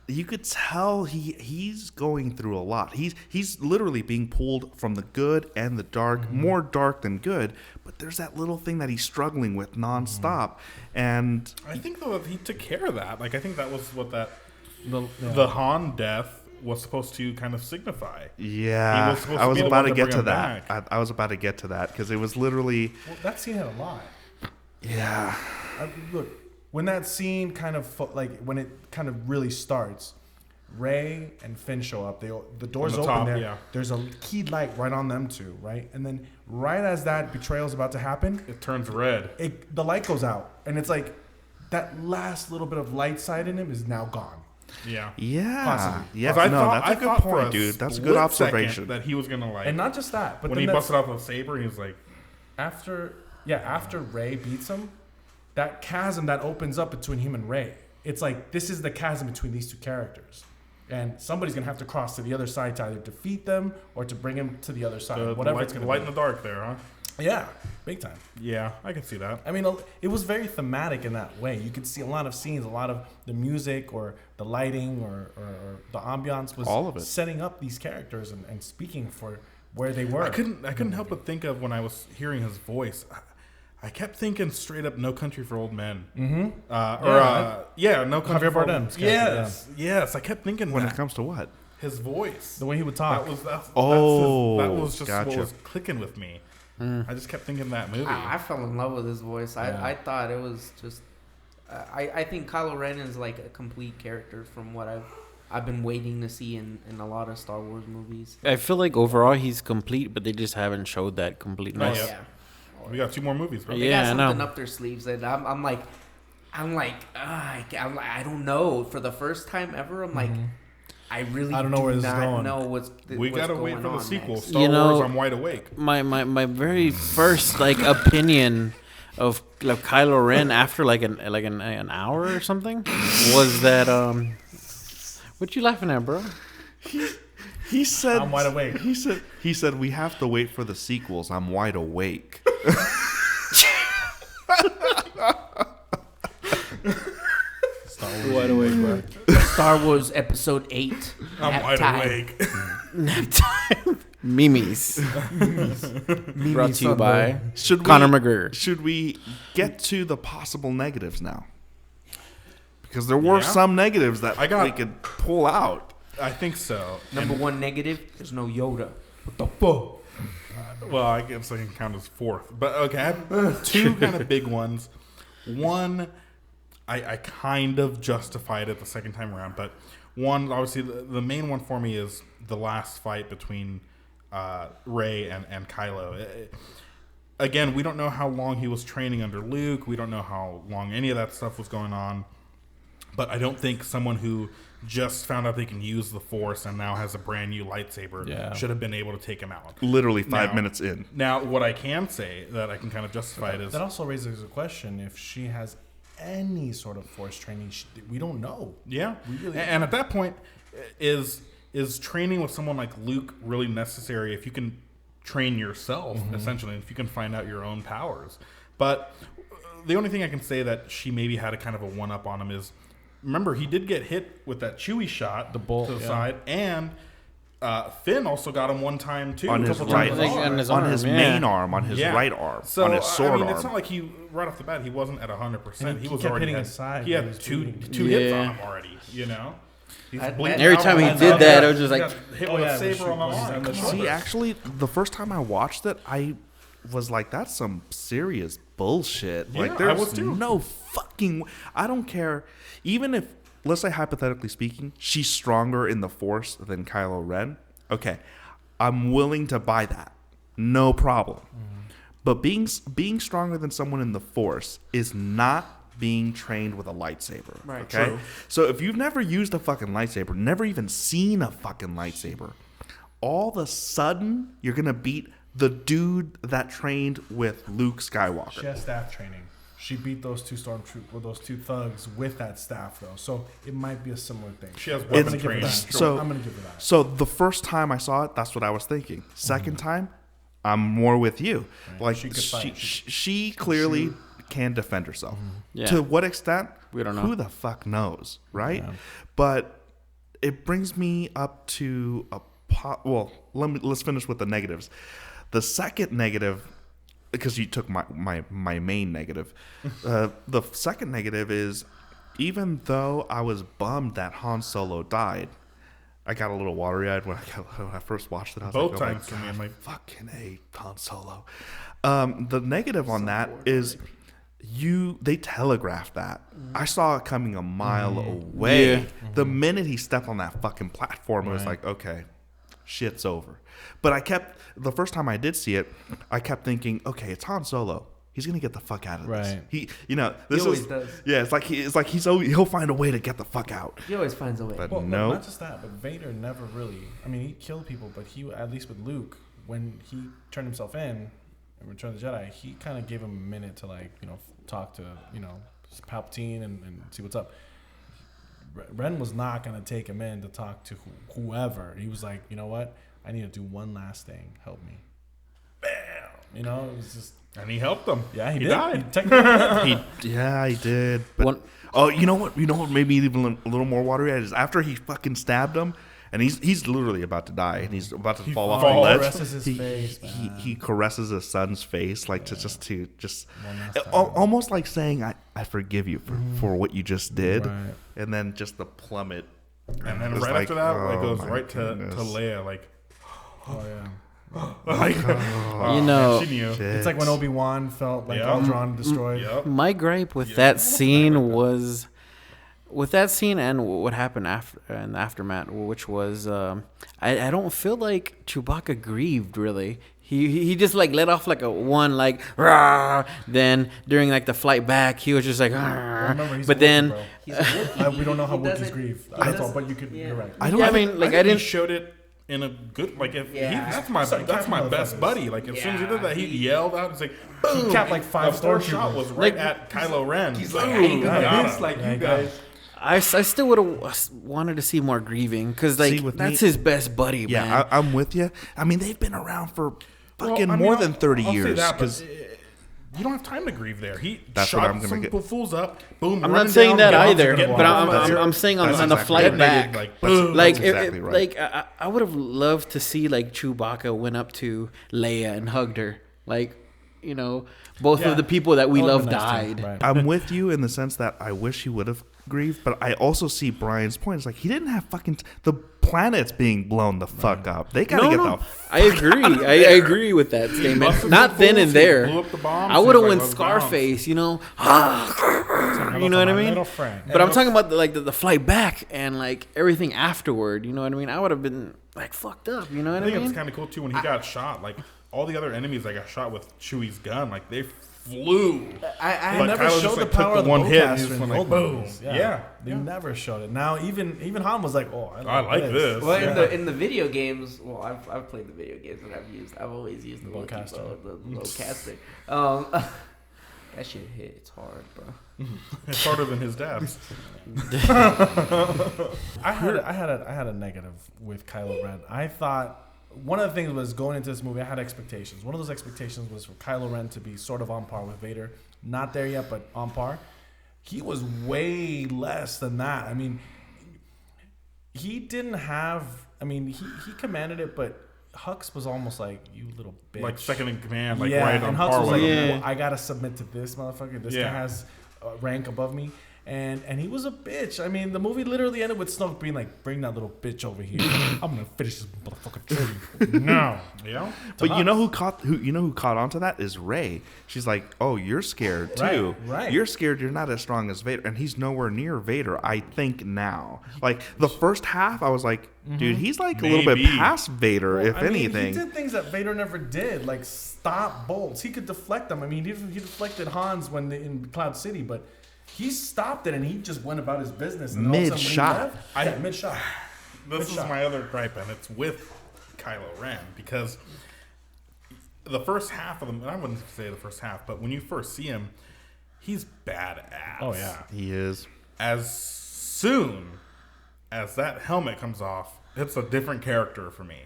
Speaker 4: you could tell he's going through a lot. He's literally being pulled from the good and the dark, more dark than good, but there's that little thing that he's struggling with nonstop. And
Speaker 3: I think though he took care of that. Like I think that was what
Speaker 2: The
Speaker 3: Han death was supposed to kind of signify.
Speaker 4: yeah,
Speaker 3: He was supposed
Speaker 4: I
Speaker 3: to
Speaker 4: was
Speaker 3: be the
Speaker 4: about
Speaker 3: one
Speaker 4: to
Speaker 3: to
Speaker 4: get
Speaker 3: bring
Speaker 4: to
Speaker 3: him
Speaker 4: that.
Speaker 3: back.
Speaker 4: I was about to get to that because it was literally,
Speaker 2: well, that scene had a lot.
Speaker 4: yeah.
Speaker 2: Look, when that scene kind of when it kind of really starts, Rey and Finn show up. The doors
Speaker 3: On the
Speaker 2: open
Speaker 3: top,
Speaker 2: there.
Speaker 3: yeah.
Speaker 2: There's a keyed light right on them two, right? And then right as that betrayal is about to happen,
Speaker 3: It turns red.
Speaker 2: the light goes out, and it's like that last little bit of light side in him is now gone.
Speaker 3: Yeah.
Speaker 4: Yeah,
Speaker 2: Possibly.
Speaker 4: yeah.
Speaker 3: 'Cause I
Speaker 4: No,
Speaker 3: thought-
Speaker 4: that's
Speaker 3: I
Speaker 4: a good
Speaker 3: thought for
Speaker 4: point, dude. That's a good
Speaker 3: split
Speaker 4: observation.
Speaker 3: second that he was gonna like.
Speaker 2: And not just that, but
Speaker 3: when
Speaker 2: then
Speaker 3: he
Speaker 2: that's-
Speaker 3: busted out the saber, he was like,
Speaker 2: after Rey beats him, that chasm that opens up between him and Rey, it's like this is the chasm between these two characters, and somebody's gonna have to cross to the other side to either defeat them or to bring him to the other side,
Speaker 3: the
Speaker 2: whatever
Speaker 3: light,
Speaker 2: it's gonna
Speaker 3: light
Speaker 2: be.
Speaker 3: in the dark there, huh?
Speaker 2: Yeah, big time.
Speaker 3: Yeah, I can see that.
Speaker 2: I mean, it was very thematic in that way. You could see a lot of scenes, a lot of the music or the lighting or the ambiance was
Speaker 4: All of it.
Speaker 2: setting up these characters and speaking for where they were.
Speaker 3: I couldn't help but think of when I was hearing his voice. I kept thinking straight up "No Country for Old Men."
Speaker 2: Mm-hmm.
Speaker 3: No Country
Speaker 2: Javier
Speaker 3: for Old
Speaker 2: Bardem's character,
Speaker 3: Yes. I kept thinking
Speaker 4: When
Speaker 3: that
Speaker 4: it comes to what?
Speaker 3: his voice.
Speaker 2: The way he would talk.
Speaker 3: That
Speaker 4: Oh,
Speaker 3: was just
Speaker 4: gotcha.
Speaker 3: what was clicking with me. I just kept thinking that movie.
Speaker 5: I fell in love with his voice.
Speaker 2: Yeah.
Speaker 5: I thought it was just. I think Kylo Ren is like a complete character from what I've been waiting to see in a lot of Star Wars movies.
Speaker 1: I feel like overall he's complete, but they just haven't showed that completeness.
Speaker 3: Not yet. We got 2 more movies, bro.
Speaker 5: They
Speaker 1: Yeah, I
Speaker 5: got something
Speaker 1: know.
Speaker 5: up their sleeves, and I'm like, I don't know. For the first time ever, I'm like, I really
Speaker 2: I don't know where this is
Speaker 5: not
Speaker 2: going.
Speaker 5: know
Speaker 3: We
Speaker 5: what's
Speaker 3: gotta wait
Speaker 5: going
Speaker 3: for the
Speaker 5: on
Speaker 3: sequel.
Speaker 5: next.
Speaker 3: Star
Speaker 1: You know-
Speaker 3: Wars, I'm wide awake.
Speaker 1: My very first like opinion of like Kylo Ren after like an hour or something was that what you laughing at, bro?
Speaker 4: He said,
Speaker 2: I'm wide awake.
Speaker 4: He said we have to wait for the sequels. I'm wide awake.
Speaker 1: Wide awake, bro.
Speaker 5: Star Wars Episode 8.
Speaker 3: I'm wide
Speaker 5: Time.
Speaker 3: awake.
Speaker 1: Nap time. Mimis. Brought to you by Conor McGregor.
Speaker 4: Should we get to the possible negatives now? Because there were
Speaker 3: Yeah.
Speaker 4: some negatives that
Speaker 3: I got-
Speaker 4: we could pull out.
Speaker 3: I think so.
Speaker 5: Number
Speaker 3: And-
Speaker 5: one negative, there's no Yoda. What the fuck?
Speaker 3: Well, I guess I can count as fourth. But okay, I have two kind of big ones. One, I kind of justified it the second time around. But one, obviously, the main one for me is the last fight between Rey and Kylo. Again, we don't know how long he was training under Luke. We don't know how long any of that stuff was going on. But I don't think someone who just found out they can use the Force and now has a brand new lightsaber should have been able to take him out.
Speaker 4: Literally 5
Speaker 3: Now-
Speaker 4: minutes in.
Speaker 3: Now, what I can say that I can kind of justify it is
Speaker 2: That also raises a question: if she has any sort of Force training, we don't know.
Speaker 3: yeah.
Speaker 2: We really
Speaker 3: And at that point, is training with someone like Luke really necessary if you can train yourself, essentially, if you can find out your own powers? But the only thing I can say that she maybe had a kind of a one-up on him is, remember, he did get hit with that Chewie shot
Speaker 2: The bolt,
Speaker 3: to the
Speaker 2: yeah.
Speaker 3: side, and Finn also got him one time too.
Speaker 4: On
Speaker 3: a
Speaker 4: his
Speaker 3: couple
Speaker 4: right
Speaker 3: times
Speaker 1: Like, on his
Speaker 4: on
Speaker 1: arm,
Speaker 4: his
Speaker 1: yeah.
Speaker 4: main arm, on his
Speaker 3: Yeah.
Speaker 4: right arm,
Speaker 3: So,
Speaker 4: on his sword
Speaker 3: I mean,
Speaker 4: arm.
Speaker 3: it's not like he right off the bat he wasn't at 100%.
Speaker 2: And
Speaker 3: He
Speaker 2: he
Speaker 3: was
Speaker 2: kept
Speaker 3: already
Speaker 2: hitting
Speaker 3: had,
Speaker 2: his side
Speaker 3: he
Speaker 2: when
Speaker 3: had
Speaker 2: he was
Speaker 3: two
Speaker 2: shooting.
Speaker 3: hits
Speaker 1: Yeah.
Speaker 3: on him already. You know, he's
Speaker 5: And
Speaker 3: bleeding
Speaker 1: every
Speaker 3: out
Speaker 1: time he
Speaker 3: on
Speaker 1: did
Speaker 3: the-
Speaker 1: that, it was just
Speaker 3: he
Speaker 1: like-
Speaker 3: got hit
Speaker 2: Oh,
Speaker 3: with
Speaker 2: yeah,
Speaker 3: a saber on the
Speaker 2: when she was
Speaker 3: arm.
Speaker 2: on the
Speaker 3: shoulder.
Speaker 4: See, actually, the first time I watched it, I was like, that's some serious bullshit.
Speaker 3: Yeah,
Speaker 4: Like,
Speaker 3: I
Speaker 4: there's
Speaker 3: was too.
Speaker 4: no fucking... I don't care. Even if, let's say hypothetically speaking, she's stronger in the Force than Kylo Ren. Okay, I'm willing to buy that. No problem. But being stronger than someone in the Force is not being trained with a lightsaber.
Speaker 5: Right,
Speaker 4: Okay?
Speaker 3: true.
Speaker 4: So if you've never used a fucking lightsaber, never even seen a fucking lightsaber, all of a sudden you're gonna beat the dude that trained with Luke
Speaker 2: She
Speaker 4: Skywalker.
Speaker 2: has staff training. She beat those two those two thugs with that staff, though. So it might be a similar thing.
Speaker 3: She has
Speaker 2: I'm
Speaker 3: weapon
Speaker 2: gonna give her
Speaker 3: training.
Speaker 2: that.
Speaker 4: So-
Speaker 2: I'm gonna give her that.
Speaker 4: So the first time I saw it, that's what I was thinking. Second time, I'm more with you. Like
Speaker 2: She could fight.
Speaker 4: she clearly can defend herself.
Speaker 1: Yeah.
Speaker 4: To what extent?
Speaker 1: We don't know.
Speaker 4: Who the fuck knows, right?
Speaker 2: Yeah.
Speaker 4: But it brings me up to let's finish with the negatives. The second negative, because you took my main negative. The second negative is, even though I was bummed that Han Solo died, I got a little watery-eyed when I first watched it. I was
Speaker 3: Both
Speaker 4: like, oh
Speaker 3: times
Speaker 4: my
Speaker 3: for me,
Speaker 4: God,
Speaker 3: I'm like,
Speaker 4: fucking A, Han Solo. The negative on that is they telegraphed that. I saw it coming a mile away.
Speaker 1: Yeah.
Speaker 4: The minute he stepped on that fucking platform, it was like, okay, shit's over. But the first time I did see it, I kept thinking, okay, it's Han Solo. He's gonna get the fuck out of this.
Speaker 2: Right.
Speaker 4: This
Speaker 5: He always
Speaker 4: is
Speaker 5: does.
Speaker 4: yeah. He'll find a way to get the fuck out.
Speaker 5: He always finds a way.
Speaker 4: But
Speaker 2: Well,
Speaker 4: no,
Speaker 2: not just that, but Vader never really. I mean, he killed people, but he, at least with Luke, when he turned himself in and Return of the Jedi, he kind of gave him a minute to talk to Palpatine and see what's up. Ren was not gonna take him in to talk to whoever. He was like, you know what? I need to do one last thing. Help me. Bam. It was just.
Speaker 3: and he helped them.
Speaker 2: Yeah, he
Speaker 3: He
Speaker 2: did.
Speaker 3: died.
Speaker 2: He technically did.
Speaker 4: he did. But
Speaker 1: One-
Speaker 4: you know what made me even a little more watery eyed is after he fucking stabbed him, and he's literally about to die, and he's about to fall off the
Speaker 3: falls.
Speaker 4: ledge.
Speaker 2: Caresses his
Speaker 4: he,
Speaker 2: face,
Speaker 4: he,
Speaker 2: man.
Speaker 4: he caresses his son's face, like to just
Speaker 2: One last time.
Speaker 4: almost like saying, I forgive you for what you just did,
Speaker 2: Right.
Speaker 4: and then just the plummet.
Speaker 3: And then
Speaker 4: It's
Speaker 3: right
Speaker 4: like,
Speaker 3: after that, it
Speaker 4: oh
Speaker 3: goes
Speaker 4: my
Speaker 3: right to
Speaker 4: goodness.
Speaker 3: Leia, like,
Speaker 2: Oh yeah.
Speaker 3: like
Speaker 1: You know,
Speaker 3: man, she knew.
Speaker 2: It's like when Obi-Wan felt like
Speaker 3: Yeah.
Speaker 2: Alderaan destroyed.
Speaker 3: Yep.
Speaker 1: my gripe with
Speaker 3: Yeah.
Speaker 1: that scene was, with that scene and what happened after in the aftermath, which was, I don't feel like Chewbacca grieved really. He just like let off like a one like rah. Then during like the flight back, he was just like, "Rah."
Speaker 2: Remember, he's
Speaker 1: but
Speaker 2: a
Speaker 1: then
Speaker 2: Wookiee,
Speaker 5: He's a Wookiee.
Speaker 2: bro. We don't know how
Speaker 5: He
Speaker 2: Wookiees
Speaker 5: doesn't-
Speaker 2: grieve.
Speaker 5: he
Speaker 2: That's all,
Speaker 5: doesn't-
Speaker 2: but you could.
Speaker 5: yeah.
Speaker 2: You're right.
Speaker 4: I don't.
Speaker 1: Yeah, I
Speaker 4: think-
Speaker 1: mean, like I
Speaker 3: think
Speaker 1: didn't.
Speaker 3: he showed it in a good, like if
Speaker 5: Yeah.
Speaker 3: that's my
Speaker 2: Sorry,
Speaker 3: that's my
Speaker 2: Captain
Speaker 3: best
Speaker 2: Motherfuckers.
Speaker 3: buddy. Like as soon as he did that, he
Speaker 5: Yeah.
Speaker 3: yelled out, "It's like boom!"
Speaker 2: capped like 5
Speaker 3: The first shot
Speaker 2: stormtroopers.
Speaker 3: was right
Speaker 1: Like-
Speaker 3: at Kylo Ren.
Speaker 5: He's
Speaker 3: Boom,
Speaker 5: like, I ain't
Speaker 3: got
Speaker 5: gonna
Speaker 3: him.
Speaker 5: miss like
Speaker 2: Yeah,
Speaker 5: you
Speaker 2: got
Speaker 5: guys.
Speaker 2: him.
Speaker 1: I still would have wanted to see more grieving because
Speaker 4: See, with
Speaker 1: that's
Speaker 4: me-
Speaker 1: his best buddy, man.
Speaker 4: Yeah, I'm with you. I mean, they've been around for fucking
Speaker 3: Well, I mean,
Speaker 4: more
Speaker 3: I'll-
Speaker 4: than 30
Speaker 3: I'll say
Speaker 4: years.
Speaker 3: that, but,
Speaker 4: Because
Speaker 3: you don't have time to grieve there. He
Speaker 4: That's what
Speaker 3: shot
Speaker 4: I'm gonna
Speaker 3: some
Speaker 4: get-
Speaker 3: fools up. Boom.
Speaker 1: I'm
Speaker 3: running
Speaker 1: not saying
Speaker 3: down,
Speaker 1: that
Speaker 3: get off,
Speaker 1: either,
Speaker 3: get
Speaker 1: but
Speaker 3: off,
Speaker 1: I'm saying on
Speaker 4: that's
Speaker 1: the
Speaker 4: exactly
Speaker 1: flight
Speaker 3: right.
Speaker 1: back.
Speaker 3: Like,
Speaker 4: That's-
Speaker 3: boom.
Speaker 1: Like,
Speaker 4: that's exactly right.
Speaker 1: like I would have loved to see like Chewbacca went up to Leia and hugged her. Like, you know, both
Speaker 2: Yeah.
Speaker 1: of the people that we
Speaker 2: That would've
Speaker 1: love
Speaker 2: been nice too.
Speaker 1: died.
Speaker 2: Right.
Speaker 4: I'm with you in the sense that I wish he would have grieved, but I also see Brian's point. It's like he didn't have fucking the planet's being blown the fuck up. They gotta
Speaker 1: No,
Speaker 4: get
Speaker 1: no,
Speaker 4: the
Speaker 1: I agree. I agree with that statement.
Speaker 3: Busted
Speaker 1: Not
Speaker 3: the
Speaker 1: then
Speaker 3: fools,
Speaker 1: and
Speaker 3: he
Speaker 1: there.
Speaker 3: blew up the bombs,
Speaker 1: I
Speaker 3: he's
Speaker 1: would have
Speaker 3: like,
Speaker 1: went
Speaker 3: let's bounce.
Speaker 1: Scarface, you know.
Speaker 2: Hello
Speaker 1: You know what
Speaker 2: to
Speaker 1: I
Speaker 2: my
Speaker 1: mean?
Speaker 2: little friend.
Speaker 1: But I'm talking about the flight back and like everything afterward. You know what I mean? I would have been like fucked up. You know what
Speaker 3: I
Speaker 1: I
Speaker 3: think it's
Speaker 1: mean?
Speaker 3: kind of cool too when he got shot. Like all the other enemies that got shot with Chewie's gun, like they flew.
Speaker 5: I
Speaker 3: But
Speaker 2: never
Speaker 3: Kylo
Speaker 2: showed
Speaker 3: just,
Speaker 2: the
Speaker 3: like, took
Speaker 2: power
Speaker 3: the
Speaker 2: of the
Speaker 3: one hit,
Speaker 2: bowcaster
Speaker 3: and just
Speaker 2: in
Speaker 3: went
Speaker 2: the
Speaker 3: like,
Speaker 2: old
Speaker 3: boom.
Speaker 2: movies.
Speaker 3: Yeah.
Speaker 2: They never showed it. Now even Han was like, oh,
Speaker 3: I like this.
Speaker 5: Well,
Speaker 3: Yeah.
Speaker 5: in the video games, well, I've played the video games that I've always used the
Speaker 2: Bowcaster.
Speaker 5: bowcaster. That shit hits hard, bro.
Speaker 3: It's harder than his dad's.
Speaker 2: I had a negative with Kylo Ren. I thought one of the things was going into this movie, I had expectations. One of those expectations was for Kylo Ren to be sort of on par with Vader. Not there yet, but on par. He was way less than that. I mean, he didn't have. I mean, he commanded it, but Hux was almost like, you little bitch.
Speaker 3: Like second in command, like
Speaker 2: yeah,
Speaker 3: right
Speaker 2: and
Speaker 3: on
Speaker 2: Hux
Speaker 3: par
Speaker 2: was
Speaker 3: with
Speaker 2: like,
Speaker 3: him.
Speaker 1: Yeah.
Speaker 2: well, I gotta submit to this motherfucker. This
Speaker 3: Yeah.
Speaker 2: guy has rank above me, and he was a bitch. I mean, the movie literally ended with Snoke being like, "Bring that little bitch over here. I'm gonna finish this motherfucker tree now."
Speaker 3: Yeah.
Speaker 4: But you know who caught onto that is Rey. She's like, "Oh, you're scared too.
Speaker 2: Right.
Speaker 4: You're scared. You're not as strong as Vader, and he's nowhere near Vader. I think now. Like the first half, I was like, dude, he's like a little bit
Speaker 3: Maybe.
Speaker 4: past Vader, if
Speaker 2: I mean,
Speaker 4: anything.
Speaker 2: he did things that Vader never did, like stop bolts. He could deflect them. I mean, he deflected Han's when in Cloud City, but he stopped it and he just went about his business. And all of a sudden when he
Speaker 4: Mid-shot.
Speaker 2: left- mid-shot.
Speaker 3: This is my other gripe, and it's with Kylo Ren because the first half of them, and I wouldn't say the first half, but when you first see him, he's badass.
Speaker 2: Oh yeah.
Speaker 4: He is.
Speaker 3: As soon as that helmet comes off, it's a different character for me.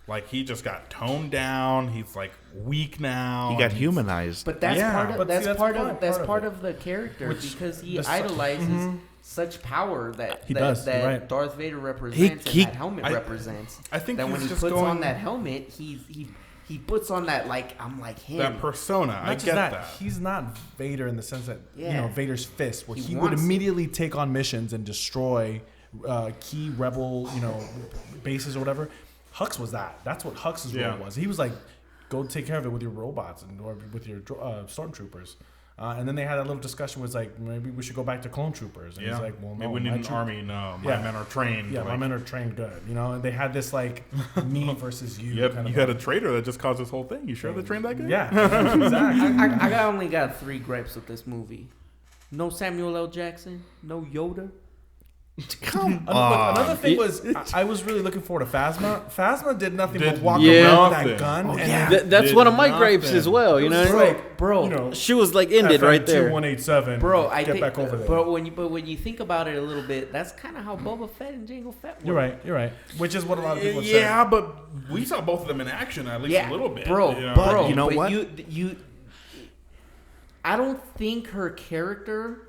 Speaker 3: Like he just got toned down. He's like weak now.
Speaker 4: He got
Speaker 3: and he's-
Speaker 4: humanized.
Speaker 5: But that's
Speaker 3: Yeah.
Speaker 5: part of
Speaker 2: But
Speaker 5: that's
Speaker 2: see, that's
Speaker 5: part
Speaker 2: part
Speaker 5: of that's
Speaker 2: of
Speaker 5: part
Speaker 2: it.
Speaker 5: of the character
Speaker 2: Which
Speaker 5: because he
Speaker 2: the su-
Speaker 5: idolizes such power that
Speaker 2: He
Speaker 5: that,
Speaker 2: does,
Speaker 5: that
Speaker 2: you're right.
Speaker 5: Darth Vader represents
Speaker 1: he-
Speaker 5: and that helmet represents.
Speaker 3: I think
Speaker 5: that
Speaker 3: he's
Speaker 5: when he
Speaker 3: just
Speaker 5: puts
Speaker 3: going-
Speaker 5: on that helmet, he puts on that like I'm like him.
Speaker 3: that persona.
Speaker 2: Not
Speaker 3: I
Speaker 2: just
Speaker 3: get
Speaker 2: that,
Speaker 3: that.
Speaker 2: he's not Vader in the sense that
Speaker 5: Yeah.
Speaker 2: Vader's fist, where
Speaker 5: He
Speaker 2: he would
Speaker 5: wants it.
Speaker 2: immediately take on missions and destroy key rebel bases or whatever. Hux was that. That's what Hux's
Speaker 3: Yeah.
Speaker 2: role was. He was like, go take care of it with your robots and or with your stormtroopers. And then they had that little discussion where it's like, maybe we should go back to clone troopers. And
Speaker 3: Yeah.
Speaker 2: he's like, well, no,
Speaker 3: Maybe we need
Speaker 2: my
Speaker 3: an
Speaker 2: troop-
Speaker 3: army. No, my
Speaker 2: Yeah.
Speaker 3: men are trained.
Speaker 2: Yeah, my
Speaker 3: Like,
Speaker 2: men are trained good. And they had this like me versus you.
Speaker 3: You,
Speaker 2: kind of
Speaker 3: had a traitor that just caused this whole thing. You sure they trained that guy?
Speaker 2: Yeah, exactly.
Speaker 5: I only got 3 gripes with this movie. No Samuel L. Jackson. No Yoda.
Speaker 4: Come
Speaker 2: Another thing was I was really looking forward to Phasma. Phasma did nothing but
Speaker 3: Did
Speaker 2: walk
Speaker 1: Yeah.
Speaker 2: around with
Speaker 3: nothing.
Speaker 2: that gun.
Speaker 5: Oh,
Speaker 2: and
Speaker 5: yeah.
Speaker 2: then
Speaker 1: That's
Speaker 3: Did
Speaker 1: one of my gripes
Speaker 3: nothing.
Speaker 1: as well. You know,
Speaker 2: it was like,
Speaker 5: Bro,
Speaker 1: she was like ended right there.
Speaker 2: 2187.
Speaker 5: Bro, I
Speaker 2: get
Speaker 5: think,
Speaker 2: back over there.
Speaker 5: but when you think about it a little bit, that's kind of how Boba Fett and Jango Fett were.
Speaker 2: You're right. Which is what a lot of people
Speaker 3: Yeah, but we saw both of them in action at least a little bit.
Speaker 5: bro.
Speaker 3: you know?
Speaker 5: Bro,
Speaker 4: you know
Speaker 5: but
Speaker 4: what?
Speaker 5: You, I don't think her character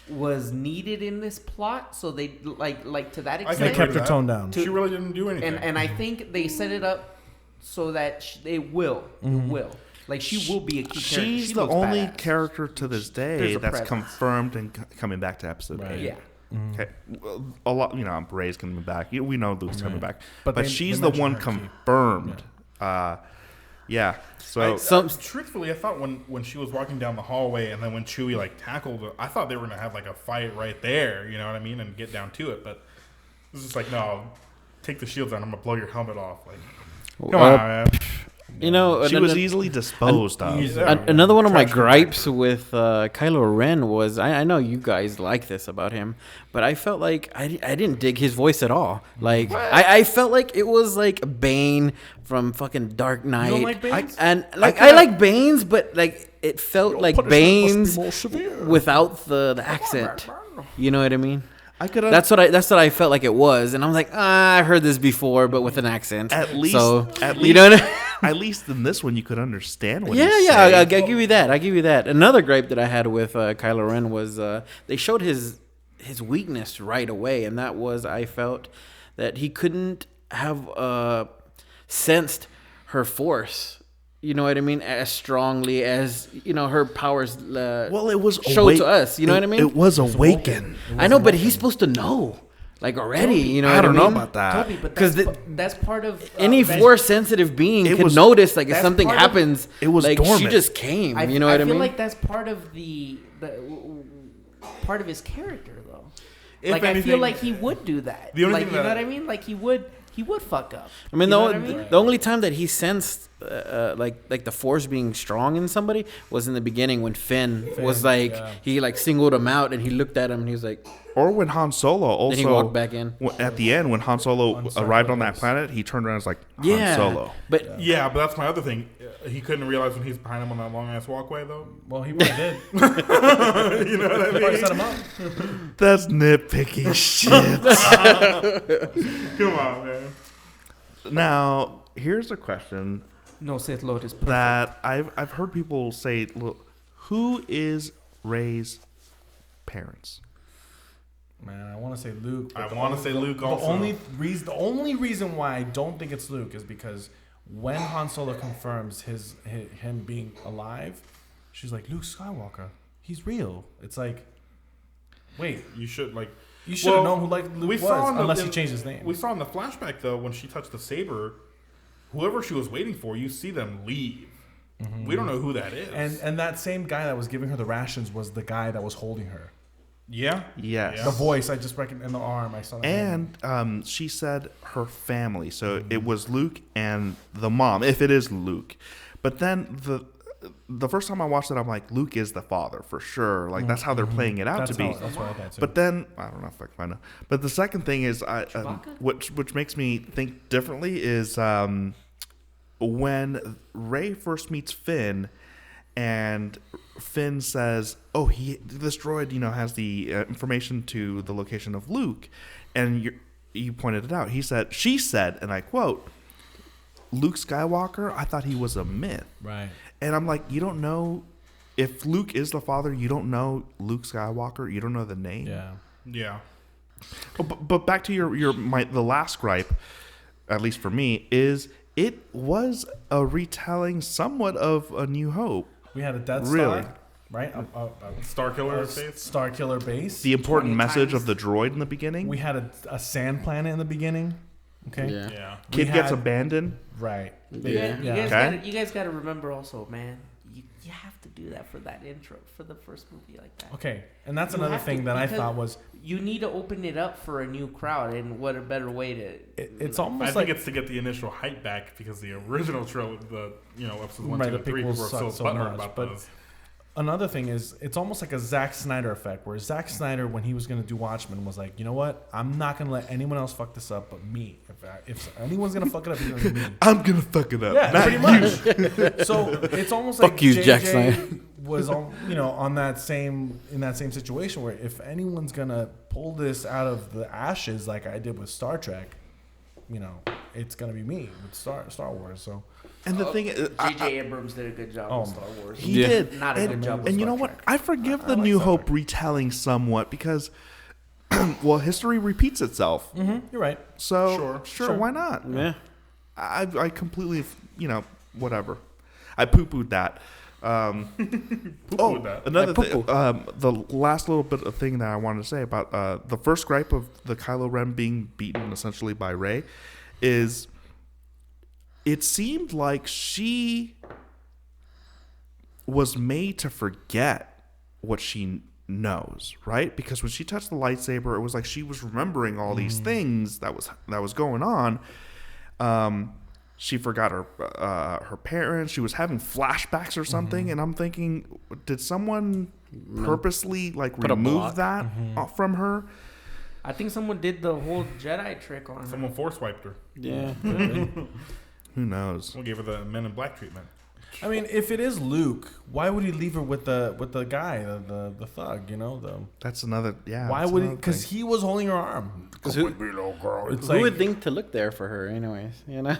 Speaker 5: was needed in this plot, so they like to that
Speaker 3: I
Speaker 2: said.
Speaker 5: extent.
Speaker 2: They
Speaker 3: can
Speaker 2: kept
Speaker 3: agree
Speaker 2: her
Speaker 3: with
Speaker 2: tone
Speaker 3: that.
Speaker 2: down.
Speaker 3: She really didn't do anything.
Speaker 5: And I think they set it up so that they will. It will. Like she will be a key character.
Speaker 4: She's
Speaker 5: She
Speaker 4: the
Speaker 5: looks
Speaker 4: only
Speaker 5: badass.
Speaker 4: character to this day
Speaker 5: There's a
Speaker 4: that's
Speaker 5: presence.
Speaker 4: confirmed and coming back to episode
Speaker 2: Right.
Speaker 4: 8.
Speaker 5: Yeah.
Speaker 4: Okay. Well, a lot, Ray's coming back. We know Luke's coming back,
Speaker 2: But
Speaker 4: but
Speaker 2: they
Speaker 4: she's the
Speaker 2: mentioned
Speaker 4: one
Speaker 2: her key.
Speaker 4: confirmed. Yeah. So
Speaker 3: Truthfully, I thought when she was walking down the hallway and then when Chewie like tackled her, I thought they were gonna have like a fight right there. You know what I mean? And get down to it. But it was just like, no, take the shields down. I'm gonna blow your helmet off. Like, come on, man.
Speaker 1: You know,
Speaker 4: she was easily disposed of.
Speaker 1: Another one of my gripes with Kylo Ren was I know you guys like this about him, but I felt like I didn't dig his voice at all. Like I felt like it was like Bane from fucking Dark Knight.
Speaker 2: don't like Bane's?
Speaker 1: I like Bane's, but like it felt like Bane's without the accent. You know what I mean?
Speaker 4: I could
Speaker 1: That's what I felt like it was, and I'm like, I heard this before, but with an accent.
Speaker 4: at least
Speaker 1: You know what I mean?
Speaker 4: at least in this one you could understand what
Speaker 1: Yeah,
Speaker 4: he's
Speaker 1: yeah,
Speaker 4: saying.
Speaker 1: I give you that. I give you that. Another gripe that I had with Kylo Ren was they showed his weakness right away, and that was I felt that he couldn't have sensed her force. You know what I mean? As strongly as her powers.
Speaker 4: Well, it was
Speaker 1: showed to us. You know what I mean?
Speaker 4: It was Awaken.
Speaker 1: I know, but he's supposed to know, like already. You know,
Speaker 4: I
Speaker 1: what
Speaker 4: don't
Speaker 1: I
Speaker 4: know
Speaker 1: mean?
Speaker 4: about that.
Speaker 5: Toby, but
Speaker 1: 'Cause
Speaker 5: that's part of
Speaker 1: Any force sensitive being
Speaker 4: It
Speaker 1: could
Speaker 4: was-
Speaker 1: notice like if
Speaker 5: that's
Speaker 1: something
Speaker 5: part of-
Speaker 1: happens.
Speaker 4: It was
Speaker 1: like she
Speaker 4: dormant.
Speaker 1: just came.
Speaker 5: I
Speaker 1: You know what I
Speaker 5: feel
Speaker 1: mean?
Speaker 5: like that's part of the part of his character, though.
Speaker 3: If
Speaker 5: Like I
Speaker 3: anything-
Speaker 5: feel like he would do that.
Speaker 3: The only
Speaker 5: Like
Speaker 3: thing
Speaker 5: you know
Speaker 3: that-
Speaker 5: what I mean? Like he would fuck up.
Speaker 1: I mean,
Speaker 5: You know what I mean?
Speaker 1: the only time that he sensed like the force being strong in somebody was in the beginning when Finn was like he like singled him out and he looked at him and he was like,
Speaker 4: Or when Han Solo also
Speaker 1: then he walked back in.
Speaker 4: At the end when Han Solo arrived on that planet, he turned around and was like,
Speaker 1: Yeah,
Speaker 4: Han Solo.
Speaker 1: but
Speaker 3: Yeah, but that's my other thing. He couldn't realize when he's behind him on that long ass walkway, though.
Speaker 2: Well, he probably did.
Speaker 3: You know what I
Speaker 2: He probably
Speaker 3: mean?
Speaker 2: set him up.
Speaker 4: That's nitpicky shit.
Speaker 3: Come on, man.
Speaker 4: Now, here's a question
Speaker 5: No Sith Lord is perfect.
Speaker 4: that I've heard people say, look, who is Rey's parents?
Speaker 2: Man, I want to say Luke. but
Speaker 3: I want to say Luke also.
Speaker 2: The only reason why I don't think it's Luke is because when Han Solo confirms him being alive, she's like, Luke Skywalker, he's real. It's like, wait,
Speaker 3: You should, like...
Speaker 2: you should have
Speaker 3: Well,
Speaker 2: known who like Luke
Speaker 3: we
Speaker 2: was,
Speaker 3: saw in the-
Speaker 2: unless he
Speaker 3: in-
Speaker 2: changed his name.
Speaker 3: We saw in the flashback, though, when she touched the saber, whoever she was waiting for, you see them leave. We don't know who that is.
Speaker 2: and that same guy that was giving her the rations was the guy that was holding her.
Speaker 3: Yeah?
Speaker 4: Yes.
Speaker 3: Yeah.
Speaker 2: The voice, I just reckoned in the arm. I saw that.
Speaker 4: And she said her family. So it was Luke and the mom, if it is Luke. But then the first time I watched it, I'm like, Luke is the father for sure. Like that's how they're playing it out to be.
Speaker 2: That's what I thought too.
Speaker 4: But then I don't know if I can find out. But the second thing is, which makes me think differently is when Rey first meets Finn, and Finn says, "Oh, this droid, has the information to the location of Luke," and you pointed it out. She said, and I quote, "Luke Skywalker, I thought he was a myth."
Speaker 2: right.
Speaker 4: And I'm like, you don't know if Luke is the father. You don't know Luke Skywalker. You don't know the name.
Speaker 2: Yeah.
Speaker 3: Yeah.
Speaker 4: Oh, but back to the last gripe, at least for me, is it was a retelling somewhat of A New Hope.
Speaker 2: We had a Death
Speaker 4: Really?
Speaker 2: Star, right? A
Speaker 3: Star Killer face?
Speaker 2: Star Killer base.
Speaker 4: The important
Speaker 5: 20
Speaker 4: message
Speaker 5: times.
Speaker 4: of the droid in the beginning.
Speaker 2: We had a sand planet in the beginning. Okay.
Speaker 1: yeah.
Speaker 3: Yeah.
Speaker 4: Kid
Speaker 2: we
Speaker 4: gets
Speaker 2: had-
Speaker 4: abandoned.
Speaker 2: Right.
Speaker 1: Yeah.
Speaker 4: Okay.
Speaker 5: You guys got to remember also, man. You have to do that for that intro for the first movie like that.
Speaker 2: Okay. And that's
Speaker 5: You
Speaker 2: another
Speaker 5: have
Speaker 2: thing
Speaker 5: to,
Speaker 2: that I
Speaker 5: because
Speaker 2: thought was
Speaker 5: you need to open it up for a new crowd, and what a better way to.
Speaker 2: it's almost
Speaker 3: I
Speaker 2: like
Speaker 3: think it's to get the initial hype back because the original trilogy, episodes 1,
Speaker 2: Right,
Speaker 3: 2,
Speaker 2: the
Speaker 3: and 3
Speaker 2: prequels
Speaker 3: were so
Speaker 2: sucked so
Speaker 3: butthurt
Speaker 2: much,
Speaker 3: about
Speaker 2: but-
Speaker 3: those.
Speaker 2: another thing is it's almost like a Zack Snyder effect where Zack Snyder when he was going to do Watchmen was like, you know what? I'm not going to let anyone else fuck this up but me. If anyone's going to fuck it up, it's going to be me.
Speaker 4: I'm gonna fuck it up.
Speaker 2: Yeah,
Speaker 4: Not
Speaker 2: pretty much. So it's almost
Speaker 1: Fuck
Speaker 2: like
Speaker 1: you,
Speaker 2: JJ
Speaker 1: Jack Snyder.
Speaker 2: was on, in that same situation where if anyone's gonna pull this out of the ashes like I did with Star Trek, it's gonna be me with Star Wars. So
Speaker 4: And the thing is,
Speaker 5: J.J. Abrams did a good job
Speaker 2: Oh,
Speaker 5: with Star Wars.
Speaker 4: he
Speaker 1: Yeah.
Speaker 4: did.
Speaker 5: Not a good job with
Speaker 4: And you
Speaker 5: Star
Speaker 4: know what?
Speaker 5: Trek.
Speaker 4: I forgive the
Speaker 2: like
Speaker 4: New
Speaker 2: Star
Speaker 4: Hope
Speaker 2: Trek.
Speaker 4: retelling somewhat because, well, history repeats itself.
Speaker 2: you're right.
Speaker 4: So
Speaker 3: Sure.
Speaker 4: why not?
Speaker 1: Yeah.
Speaker 4: I completely, whatever. I poo-pooed that.
Speaker 3: Poo-pooed that.
Speaker 4: Another
Speaker 1: I
Speaker 4: thing, the last little bit of thing that I wanted to say about the first gripe of the Kylo Ren being beaten essentially by Rey is it seemed like she was made to forget what she knows, right? Because when she touched the lightsaber, it was like she was remembering all these things that was going on. She forgot her parents. She was having flashbacks or something, and I'm thinking, did someone purposely
Speaker 1: Put a
Speaker 4: remove
Speaker 1: block.
Speaker 4: that from her?
Speaker 5: I think someone did the whole Jedi trick on her.
Speaker 3: Someone force wiped her.
Speaker 1: Yeah.
Speaker 4: Who knows?
Speaker 3: We'll give her the Men in Black treatment.
Speaker 2: I mean, if it is Luke, why would he leave her with the guy, the thug? You know,
Speaker 4: That's another. Yeah.
Speaker 2: why
Speaker 4: that's
Speaker 2: would he?
Speaker 4: another
Speaker 2: Because
Speaker 4: thing.
Speaker 2: he was holding her arm.
Speaker 1: Because
Speaker 2: Come with me, little girl. It's
Speaker 1: who
Speaker 2: like,
Speaker 1: would think to look there for her, anyways? You know,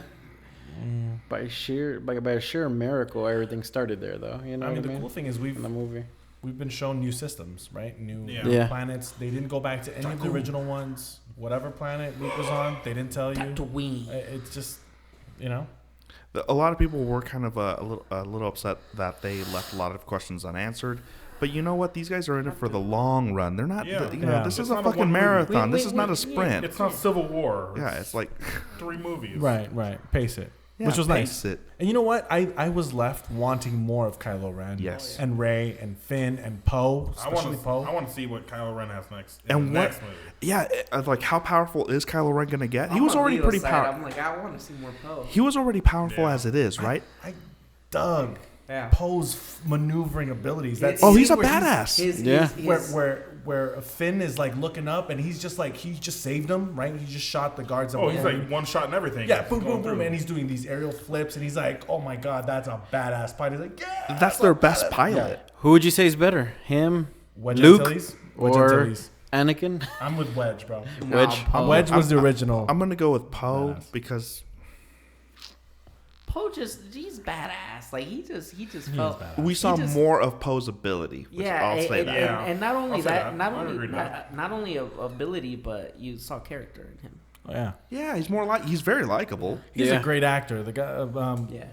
Speaker 1: by a sheer miracle, everything started there, though. You know
Speaker 2: I
Speaker 1: what
Speaker 2: mean,
Speaker 1: I
Speaker 2: the
Speaker 1: mean?
Speaker 2: cool thing is
Speaker 1: In the movie.
Speaker 2: we've been shown new systems, right? New
Speaker 1: Yeah.
Speaker 2: planets. They didn't go back to any of the original ones. Whatever planet Luke was on, they didn't tell you.
Speaker 5: Tatooine.
Speaker 2: It's just, you know.
Speaker 4: A lot of people were kind of a little upset that they left a lot of questions unanswered. But you know what? These guys are in it for the long run. They're not.
Speaker 3: Yeah.
Speaker 4: This
Speaker 3: It's
Speaker 4: is a
Speaker 3: not a
Speaker 4: fucking
Speaker 3: one movie.
Speaker 4: marathon.
Speaker 5: Wait,
Speaker 4: This is not a sprint.
Speaker 3: It's not Civil War.
Speaker 4: Yeah, it's like
Speaker 3: 3 movies.
Speaker 2: Right. Pace it.
Speaker 4: yeah,
Speaker 2: Which was nice.
Speaker 4: pace it.
Speaker 2: And you know what? I was left wanting more of Kylo Ren.
Speaker 4: Yes.
Speaker 2: And Rey and Finn and Poe,
Speaker 3: I
Speaker 2: especially Poe.
Speaker 3: want to see what Kylo Ren has next. In
Speaker 4: And
Speaker 3: the
Speaker 4: what?
Speaker 3: next movie.
Speaker 4: Yeah, like how powerful is Kylo Ren gonna get? He
Speaker 5: I'm
Speaker 4: was
Speaker 5: on
Speaker 4: already
Speaker 5: Leo's
Speaker 4: pretty
Speaker 5: side.
Speaker 4: powerful.
Speaker 5: I'm like, I want to see more Poe.
Speaker 4: He was already powerful
Speaker 3: Yeah.
Speaker 4: as it is, right?
Speaker 2: I dug
Speaker 5: Yeah.
Speaker 2: Poe's maneuvering abilities. That's
Speaker 4: Oh, he's a
Speaker 2: where
Speaker 4: badass.
Speaker 1: Yeah.
Speaker 2: where Finn is like looking up and he's just like he just saved him, right? He just shot the guards.
Speaker 3: Oh, he's
Speaker 2: above him.
Speaker 3: like one shot and everything.
Speaker 2: Yeah,
Speaker 3: He's
Speaker 2: boom,
Speaker 3: going
Speaker 2: boom, boom,
Speaker 3: through.
Speaker 2: and he's doing these aerial flips, and he's like, "Oh my god, that's a badass pilot." He's like, "Yeah,
Speaker 4: That's their best pilot.
Speaker 1: Who would you say is better, him,
Speaker 2: Wedge
Speaker 1: Luke,
Speaker 2: Antilles? Wedge
Speaker 1: or
Speaker 2: Antilles.
Speaker 1: Anakin?
Speaker 2: I'm with Wedge, bro.
Speaker 1: Wedge.
Speaker 2: Wedge was the original.
Speaker 4: I'm gonna go with Poe
Speaker 2: Badass.
Speaker 4: because
Speaker 5: Poe he's badass. Like he just
Speaker 2: He
Speaker 5: felt.
Speaker 2: is badass.
Speaker 4: we saw
Speaker 5: just-
Speaker 4: more of Poe's ability. Which
Speaker 5: Yeah,
Speaker 4: I'll say
Speaker 5: and,
Speaker 4: that.
Speaker 3: Yeah.
Speaker 5: and not only
Speaker 3: I'll say
Speaker 5: that,
Speaker 3: that.
Speaker 5: not
Speaker 3: I
Speaker 5: only
Speaker 3: agree with that.
Speaker 5: not only ability, but you saw character in him.
Speaker 2: Oh, yeah,
Speaker 4: Yeah, he's very likable.
Speaker 2: he's
Speaker 1: Yeah.
Speaker 2: a great actor. The guy,
Speaker 5: Yeah.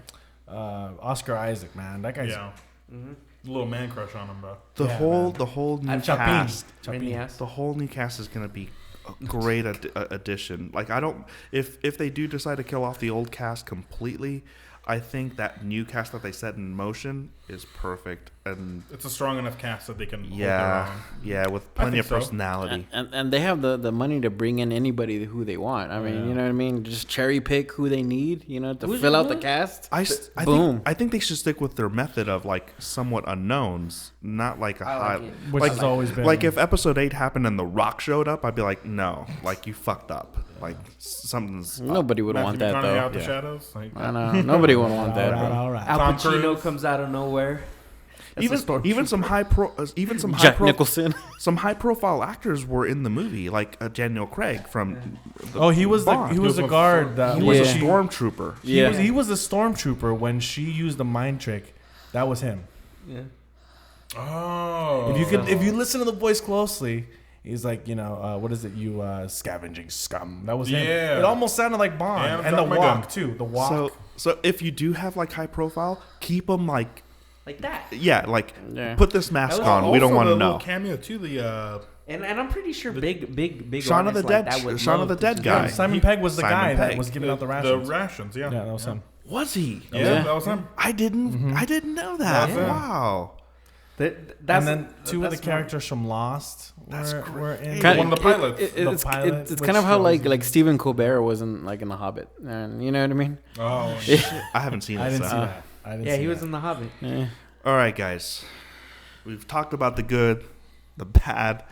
Speaker 2: Oscar Isaac, man, that guy's
Speaker 3: Yeah. Little man crush on him, bro.
Speaker 4: The
Speaker 2: Yeah,
Speaker 4: whole new
Speaker 5: I've
Speaker 4: cast.
Speaker 5: In the ass.
Speaker 4: The whole new cast is gonna be a great addition. Like I don't, if they do decide to kill off the old cast completely, I think that new cast that they set in motion is perfect. And
Speaker 3: It's a strong enough cast that they can hold their
Speaker 4: yeah,
Speaker 3: own.
Speaker 4: yeah, with
Speaker 3: I
Speaker 4: plenty
Speaker 3: think
Speaker 4: of
Speaker 3: so.
Speaker 4: personality.
Speaker 1: And they have the money to bring in anybody who they want. I mean, you know what I mean? Just cherry pick who they need, you know, to
Speaker 5: Who's
Speaker 1: fill
Speaker 5: your
Speaker 1: out the
Speaker 5: boy?
Speaker 1: cast.
Speaker 4: I
Speaker 1: Boom.
Speaker 4: think they should stick with their method of like somewhat unknowns, not like a
Speaker 5: I
Speaker 4: high.
Speaker 5: like it.
Speaker 2: which
Speaker 4: like-
Speaker 2: has always been
Speaker 4: Like if episode 8 happened and The Rock showed up, I'd be like, no, like you fucked up. Like something's up.
Speaker 1: Nobody would
Speaker 3: Matthew
Speaker 1: want that,
Speaker 3: McConaughey
Speaker 1: though.
Speaker 3: out the
Speaker 4: Yeah.
Speaker 3: shadows. Like,
Speaker 1: I know. Nobody would want that,
Speaker 2: all right,
Speaker 1: bro.
Speaker 2: all right.
Speaker 5: Al
Speaker 3: Tom
Speaker 5: Pacino
Speaker 3: Cruise.
Speaker 5: comes out of nowhere.
Speaker 4: Even some high
Speaker 1: Jack Nicholson.
Speaker 4: some high profile actors were in the movie, like Daniel Craig from.
Speaker 2: Oh, he was
Speaker 4: Bond.
Speaker 2: he was a guard that
Speaker 4: He was
Speaker 1: Yeah.
Speaker 4: a stormtrooper.
Speaker 1: Yeah.
Speaker 2: he was a stormtrooper when she used the mind trick. That was him.
Speaker 5: Yeah.
Speaker 3: oh.
Speaker 2: If you listen to the voice closely, he's like, what is it? You scavenging scum. That was him.
Speaker 3: Yeah.
Speaker 2: It almost sounded like Bond,
Speaker 3: Yeah,
Speaker 2: and the
Speaker 3: drop my
Speaker 2: walk
Speaker 3: gun.
Speaker 2: too. The walk.
Speaker 4: So if you do have like high profile, keep them like
Speaker 5: Like that.
Speaker 1: Yeah.
Speaker 4: put this mask
Speaker 5: That was
Speaker 4: on. We don't
Speaker 3: Also
Speaker 4: want to
Speaker 3: the little
Speaker 4: know.
Speaker 3: cameo too. The
Speaker 5: And I'm pretty sure big
Speaker 4: Shaun of the
Speaker 5: artists
Speaker 4: Dead-
Speaker 5: like that would
Speaker 4: Shaun of
Speaker 5: love
Speaker 4: the
Speaker 5: to
Speaker 4: Dead
Speaker 5: just-
Speaker 4: guy.
Speaker 2: Simon Pegg was the
Speaker 4: Simon
Speaker 2: guy that
Speaker 4: Pegg.
Speaker 2: was giving out the
Speaker 3: the
Speaker 2: rations.
Speaker 3: rations. Yeah.
Speaker 2: Yeah, that was him.
Speaker 4: Was he?
Speaker 3: Yeah, that was him.
Speaker 4: I didn't know that.
Speaker 3: That's it.
Speaker 4: Wow.
Speaker 5: That's,
Speaker 2: And then two of the
Speaker 5: that's
Speaker 2: characters from Lost were in.
Speaker 1: Kinda-
Speaker 3: One of the pilots.
Speaker 2: The pilot,
Speaker 1: it's
Speaker 2: which
Speaker 1: kind of how
Speaker 2: shows-
Speaker 1: like Stephen Colbert was in like in The Hobbit, and you know what I mean?
Speaker 3: Oh,
Speaker 4: I haven't seen it.
Speaker 2: I didn't
Speaker 4: so.
Speaker 2: see that. I didn't
Speaker 5: Yeah,
Speaker 2: see
Speaker 5: he was
Speaker 2: that.
Speaker 5: in The Hobbit.
Speaker 1: Yeah.
Speaker 4: All right, guys. We've talked about the good, the bad,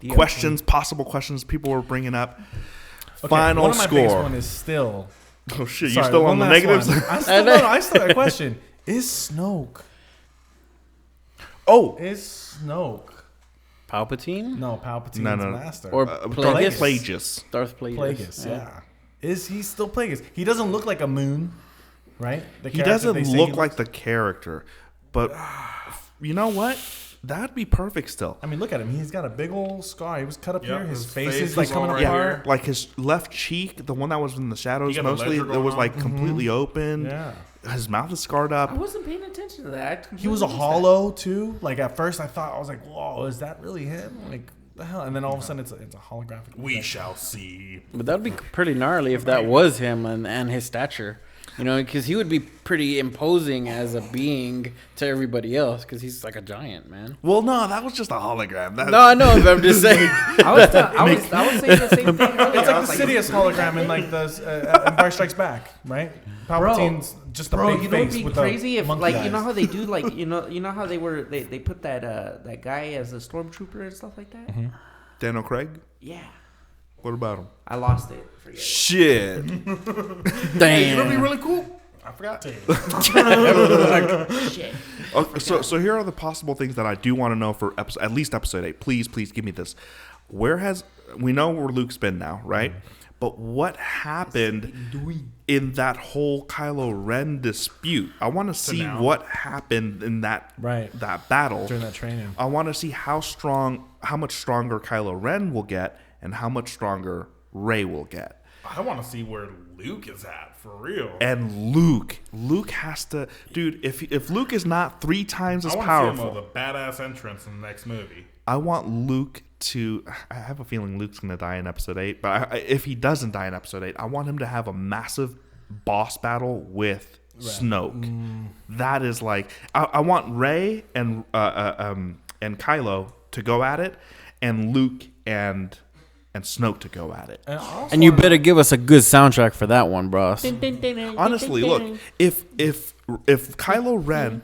Speaker 5: The
Speaker 4: questions, possible questions people were bringing up.
Speaker 2: Okay,
Speaker 4: Final
Speaker 2: one of my biggest
Speaker 4: score.
Speaker 2: one is still.
Speaker 4: Oh shit!
Speaker 2: Sorry,
Speaker 4: You're still
Speaker 2: one
Speaker 4: on the
Speaker 2: last
Speaker 4: negatives.
Speaker 2: one. I still got a question. Is Snoke?
Speaker 4: Oh,
Speaker 2: Is Snoke?
Speaker 1: Palpatine
Speaker 2: No, Palpatine's
Speaker 4: No.
Speaker 2: master.
Speaker 1: or
Speaker 2: Plagueis.
Speaker 4: Plagueis.
Speaker 1: Darth Plagueis.
Speaker 2: Plagueis, yeah. Is he still Plagueis? He doesn't look like a moon, right? The
Speaker 4: He
Speaker 2: character
Speaker 4: doesn't
Speaker 2: they say
Speaker 4: look
Speaker 2: he
Speaker 4: like
Speaker 2: looks-
Speaker 4: the character, but you know what? That'd be perfect still.
Speaker 2: I mean, look at him. He's got a big old scar. He was cut up
Speaker 3: Yep,
Speaker 2: here. His
Speaker 3: his
Speaker 2: face
Speaker 3: face
Speaker 2: is like
Speaker 3: is
Speaker 2: coming
Speaker 3: all right
Speaker 2: apart.
Speaker 3: here.
Speaker 4: Like his left cheek, the one that was in the shadows
Speaker 3: He got the
Speaker 4: mostly,
Speaker 3: ledger
Speaker 4: it was
Speaker 3: going
Speaker 4: like
Speaker 3: on.
Speaker 4: completely open.
Speaker 2: Yeah.
Speaker 4: His mouth is scarred up.
Speaker 5: I wasn't paying attention to that.
Speaker 2: He was a hollow too. Like at first, I was like, "Whoa, is that really him?" Like the hell? And then all of a sudden, it's a holographic.
Speaker 3: we shall see.
Speaker 1: But that'd be pretty gnarly if that was him and his stature. You know, because he would be pretty imposing as a being to everybody else because he's like a giant, man.
Speaker 4: Well, no, that was just a hologram. That,
Speaker 1: No, I know, but I'm just saying.
Speaker 5: I was saying the same thing. Earlier.
Speaker 2: It's
Speaker 5: I
Speaker 2: like
Speaker 5: was
Speaker 2: the Sidious hologram in like the Empire Strikes Back, right? Palpatine's just a
Speaker 5: Bro,
Speaker 2: big
Speaker 5: you know what'd
Speaker 2: face
Speaker 5: be
Speaker 2: with
Speaker 5: crazy
Speaker 2: the
Speaker 5: if
Speaker 2: monkey
Speaker 5: like
Speaker 2: eyes.
Speaker 5: you know how they do like you know how they put that guy as a stormtrooper and stuff like that.
Speaker 2: Mm-hmm.
Speaker 4: Daniel Craig.
Speaker 5: Yeah,
Speaker 4: What about him?
Speaker 5: I lost it. Forget it.
Speaker 4: Shit.
Speaker 3: Hey, it'll be
Speaker 1: Damn.
Speaker 3: really cool. I forgot.
Speaker 5: Shit.
Speaker 4: Okay, so here are the possible things that I do want to know for at least episode 8. Please give me this. We know where Luke's been now, right? But what happened in that whole Kylo Ren dispute? I want to see what happened in that battle
Speaker 2: during that training.
Speaker 4: I want to see how much stronger Kylo Ren will get, and how much stronger Rey will get.
Speaker 3: I want to see where Luke is at for real.
Speaker 4: And Luke has to, dude. If Luke is not 3 times as powerful,
Speaker 3: I want to see him with a badass entrance in the next movie.
Speaker 4: I want Luke to. I have a feeling Luke's going to die in episode 8, but if he doesn't die in episode 8, I want him to have a massive boss battle with Snoke. That is like I want Rey and Kylo to go at it, and Luke and Snoke to go at it.
Speaker 1: And you better give us a good soundtrack for that one, bros.
Speaker 4: Honestly, look, if Kylo Ren,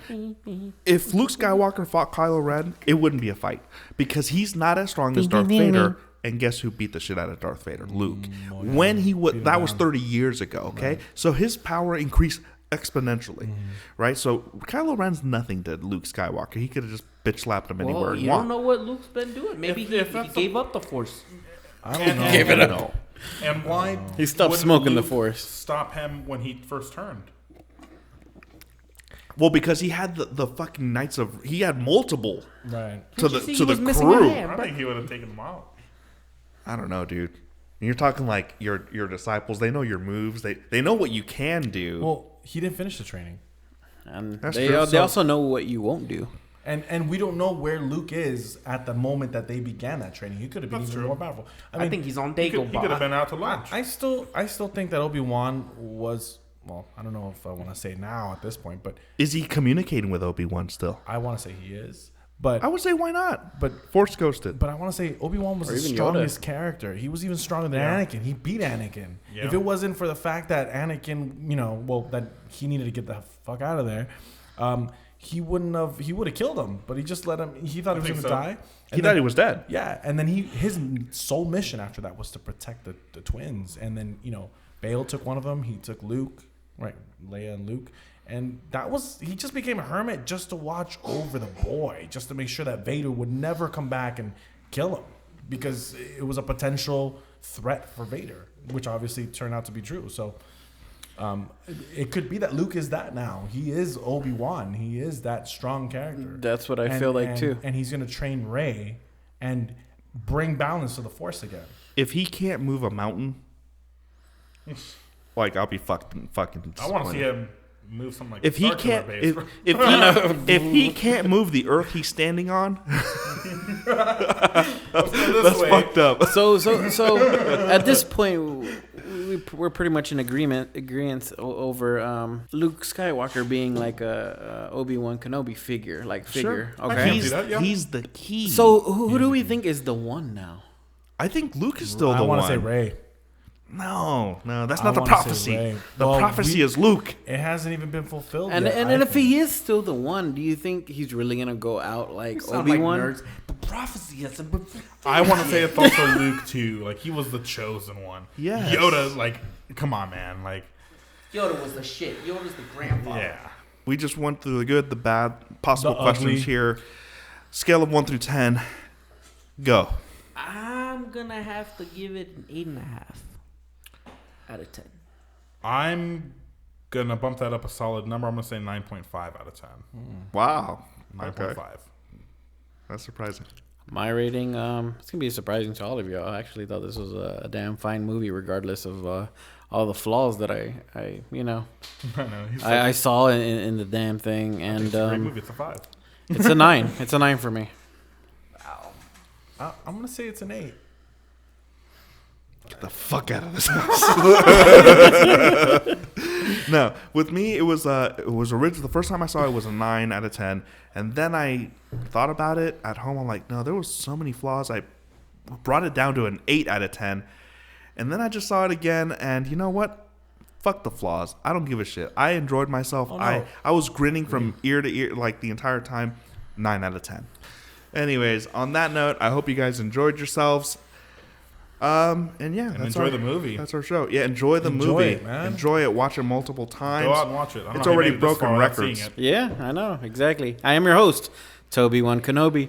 Speaker 4: if Luke Skywalker fought Kylo Ren, it wouldn't be a fight because he's not as strong as Darth Vader. And guess who beat the shit out of Darth Vader? Luke. When he would, that was 30 years ago. Okay, right. So his power increased exponentially, right? So Kylo Ren's nothing to Luke Skywalker. He could have just bitch slapped him anywhere he
Speaker 5: You
Speaker 4: wanted.
Speaker 5: don't know what Luke's been doing. Maybe he gave up the Force.
Speaker 2: I don't know.
Speaker 1: Gave it up.
Speaker 3: And why
Speaker 1: he stopped
Speaker 3: wouldn't
Speaker 1: smoking
Speaker 3: Luke
Speaker 1: the Force?
Speaker 3: Stop him when he first turned.
Speaker 4: Well, because he had the fucking Knights of. He had multiple to the crew.
Speaker 3: I think he would have taken them out.
Speaker 4: I don't know, dude. You're talking like your disciples. They know your moves. They know what you can do.
Speaker 2: Well, he didn't finish the training,
Speaker 1: and they also know what you won't do.
Speaker 2: And we don't know where Luke is at the moment that they began that training. He could have been even more powerful.
Speaker 5: I think he's on Dagobah.
Speaker 3: He could have been out to lunch.
Speaker 2: I still think that Obi-Wan was. Well, I don't know if I want to say now at this point, but
Speaker 4: is he communicating with Obi-Wan still?
Speaker 2: I want to say he is, but
Speaker 4: I would say why not?
Speaker 2: But
Speaker 4: Force ghosted.
Speaker 2: But I want to say Obi-Wan was the strongest character. He was even stronger than Anakin. He beat Anakin. Yeah. If it wasn't for the fact that Anakin, that he needed to get the fuck out of there, he wouldn't have. He would have killed him, but he just let him. He thought he was going to die.
Speaker 4: He thought he was dead.
Speaker 2: Yeah, and then his sole mission after that was to protect the twins. And then Bail took one of them. He took Luke. Right, Leia and Luke. And he just became a hermit just to watch over the boy, just to make sure that Vader would never come back and kill him because it was a potential threat for Vader, which obviously turned out to be true. So it could be that Luke is that now. He is Obi-Wan. He is that strong character.
Speaker 1: That's what I feel like too.
Speaker 2: And he's going to train Rey and bring balance to the Force again.
Speaker 4: If he can't move a mountain... Like I'll be fucking.
Speaker 3: I want to see him move something like.
Speaker 4: If he can't, if he can't move the earth he's standing on, that's fucked up.
Speaker 1: So at this point, we're pretty much in agreement over Luke Skywalker being like a Obi-Wan Kenobi figure.
Speaker 4: Sure.
Speaker 1: Okay,
Speaker 4: he's the key.
Speaker 1: So who do we think is the one now?
Speaker 4: I think Luke is still the one.
Speaker 2: I want to say Rey.
Speaker 4: No, that's not the prophecy. The prophecy is Luke.
Speaker 2: It hasn't even been fulfilled
Speaker 1: yet. And if he is still the one, do you think he's really going to go out like Obi-Wan?
Speaker 5: Like the prophecy has been fulfilled.
Speaker 3: I want to say it's also Luke, too. Like, he was the chosen one.
Speaker 4: Yes.
Speaker 3: Yoda, like, come on, man. Like,
Speaker 5: Yoda was the shit. Yoda's the grandfather.
Speaker 3: Yeah.
Speaker 4: We just went through the good, the bad, possible questions here. Scale of 1 through 10. Go.
Speaker 5: I'm going to have to give it an 8.5. Out of 10.
Speaker 3: I'm gonna bump that up a solid number. I'm gonna say 9.5 out of 10.
Speaker 4: Wow,
Speaker 3: 9.5.
Speaker 4: Okay. That's surprising.
Speaker 1: My rating, it's gonna be surprising to all of you. I actually thought this was a damn fine movie, regardless of all the flaws that I saw in the damn thing. And
Speaker 3: it's a great movie. It's a 5.
Speaker 1: It's a 9. It's a 9 for me.
Speaker 2: Wow. I'm gonna say it's an 8.
Speaker 4: Get the fuck out of this house. No, with me it was original. The first time I saw it was a 9 out of 10, and then I thought about it at home. I'm like, no, there was so many flaws. I brought it down to an 8 out of 10, and then I just saw it again, and you know what? Fuck the flaws. I don't give a shit. I enjoyed myself. I was grinning from ear to ear like the entire time. 9 out of 10. Anyways, on that note, I hope you guys enjoyed yourselves. And yeah,
Speaker 3: And
Speaker 4: that's
Speaker 3: enjoy
Speaker 4: our,
Speaker 3: the movie.
Speaker 4: That's our show. Yeah, enjoy the
Speaker 2: Enjoy
Speaker 4: movie.
Speaker 2: it, man.
Speaker 4: Enjoy it. Watch it multiple times.
Speaker 3: Go out and watch it. I don't
Speaker 4: It's
Speaker 3: know how
Speaker 4: already
Speaker 3: you made it this
Speaker 4: broken
Speaker 3: far without seeing
Speaker 4: records.
Speaker 3: it.
Speaker 1: Yeah, I know exactly. I am your host, Toby1 Kenobi,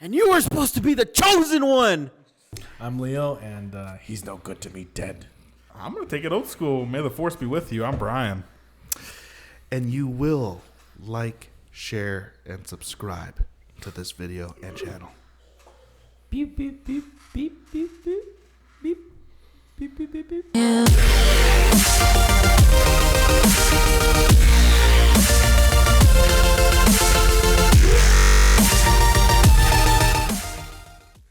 Speaker 1: and you were supposed to be the chosen one.
Speaker 2: I'm Leo, and he's no good to me dead.
Speaker 3: I'm going to take it old school. May the force be with you. I'm Brian.
Speaker 4: And you will like, share, and subscribe to this video and channel.
Speaker 5: Beep beep beep beep beep beep beep beep beep beep beep.
Speaker 6: Yeah.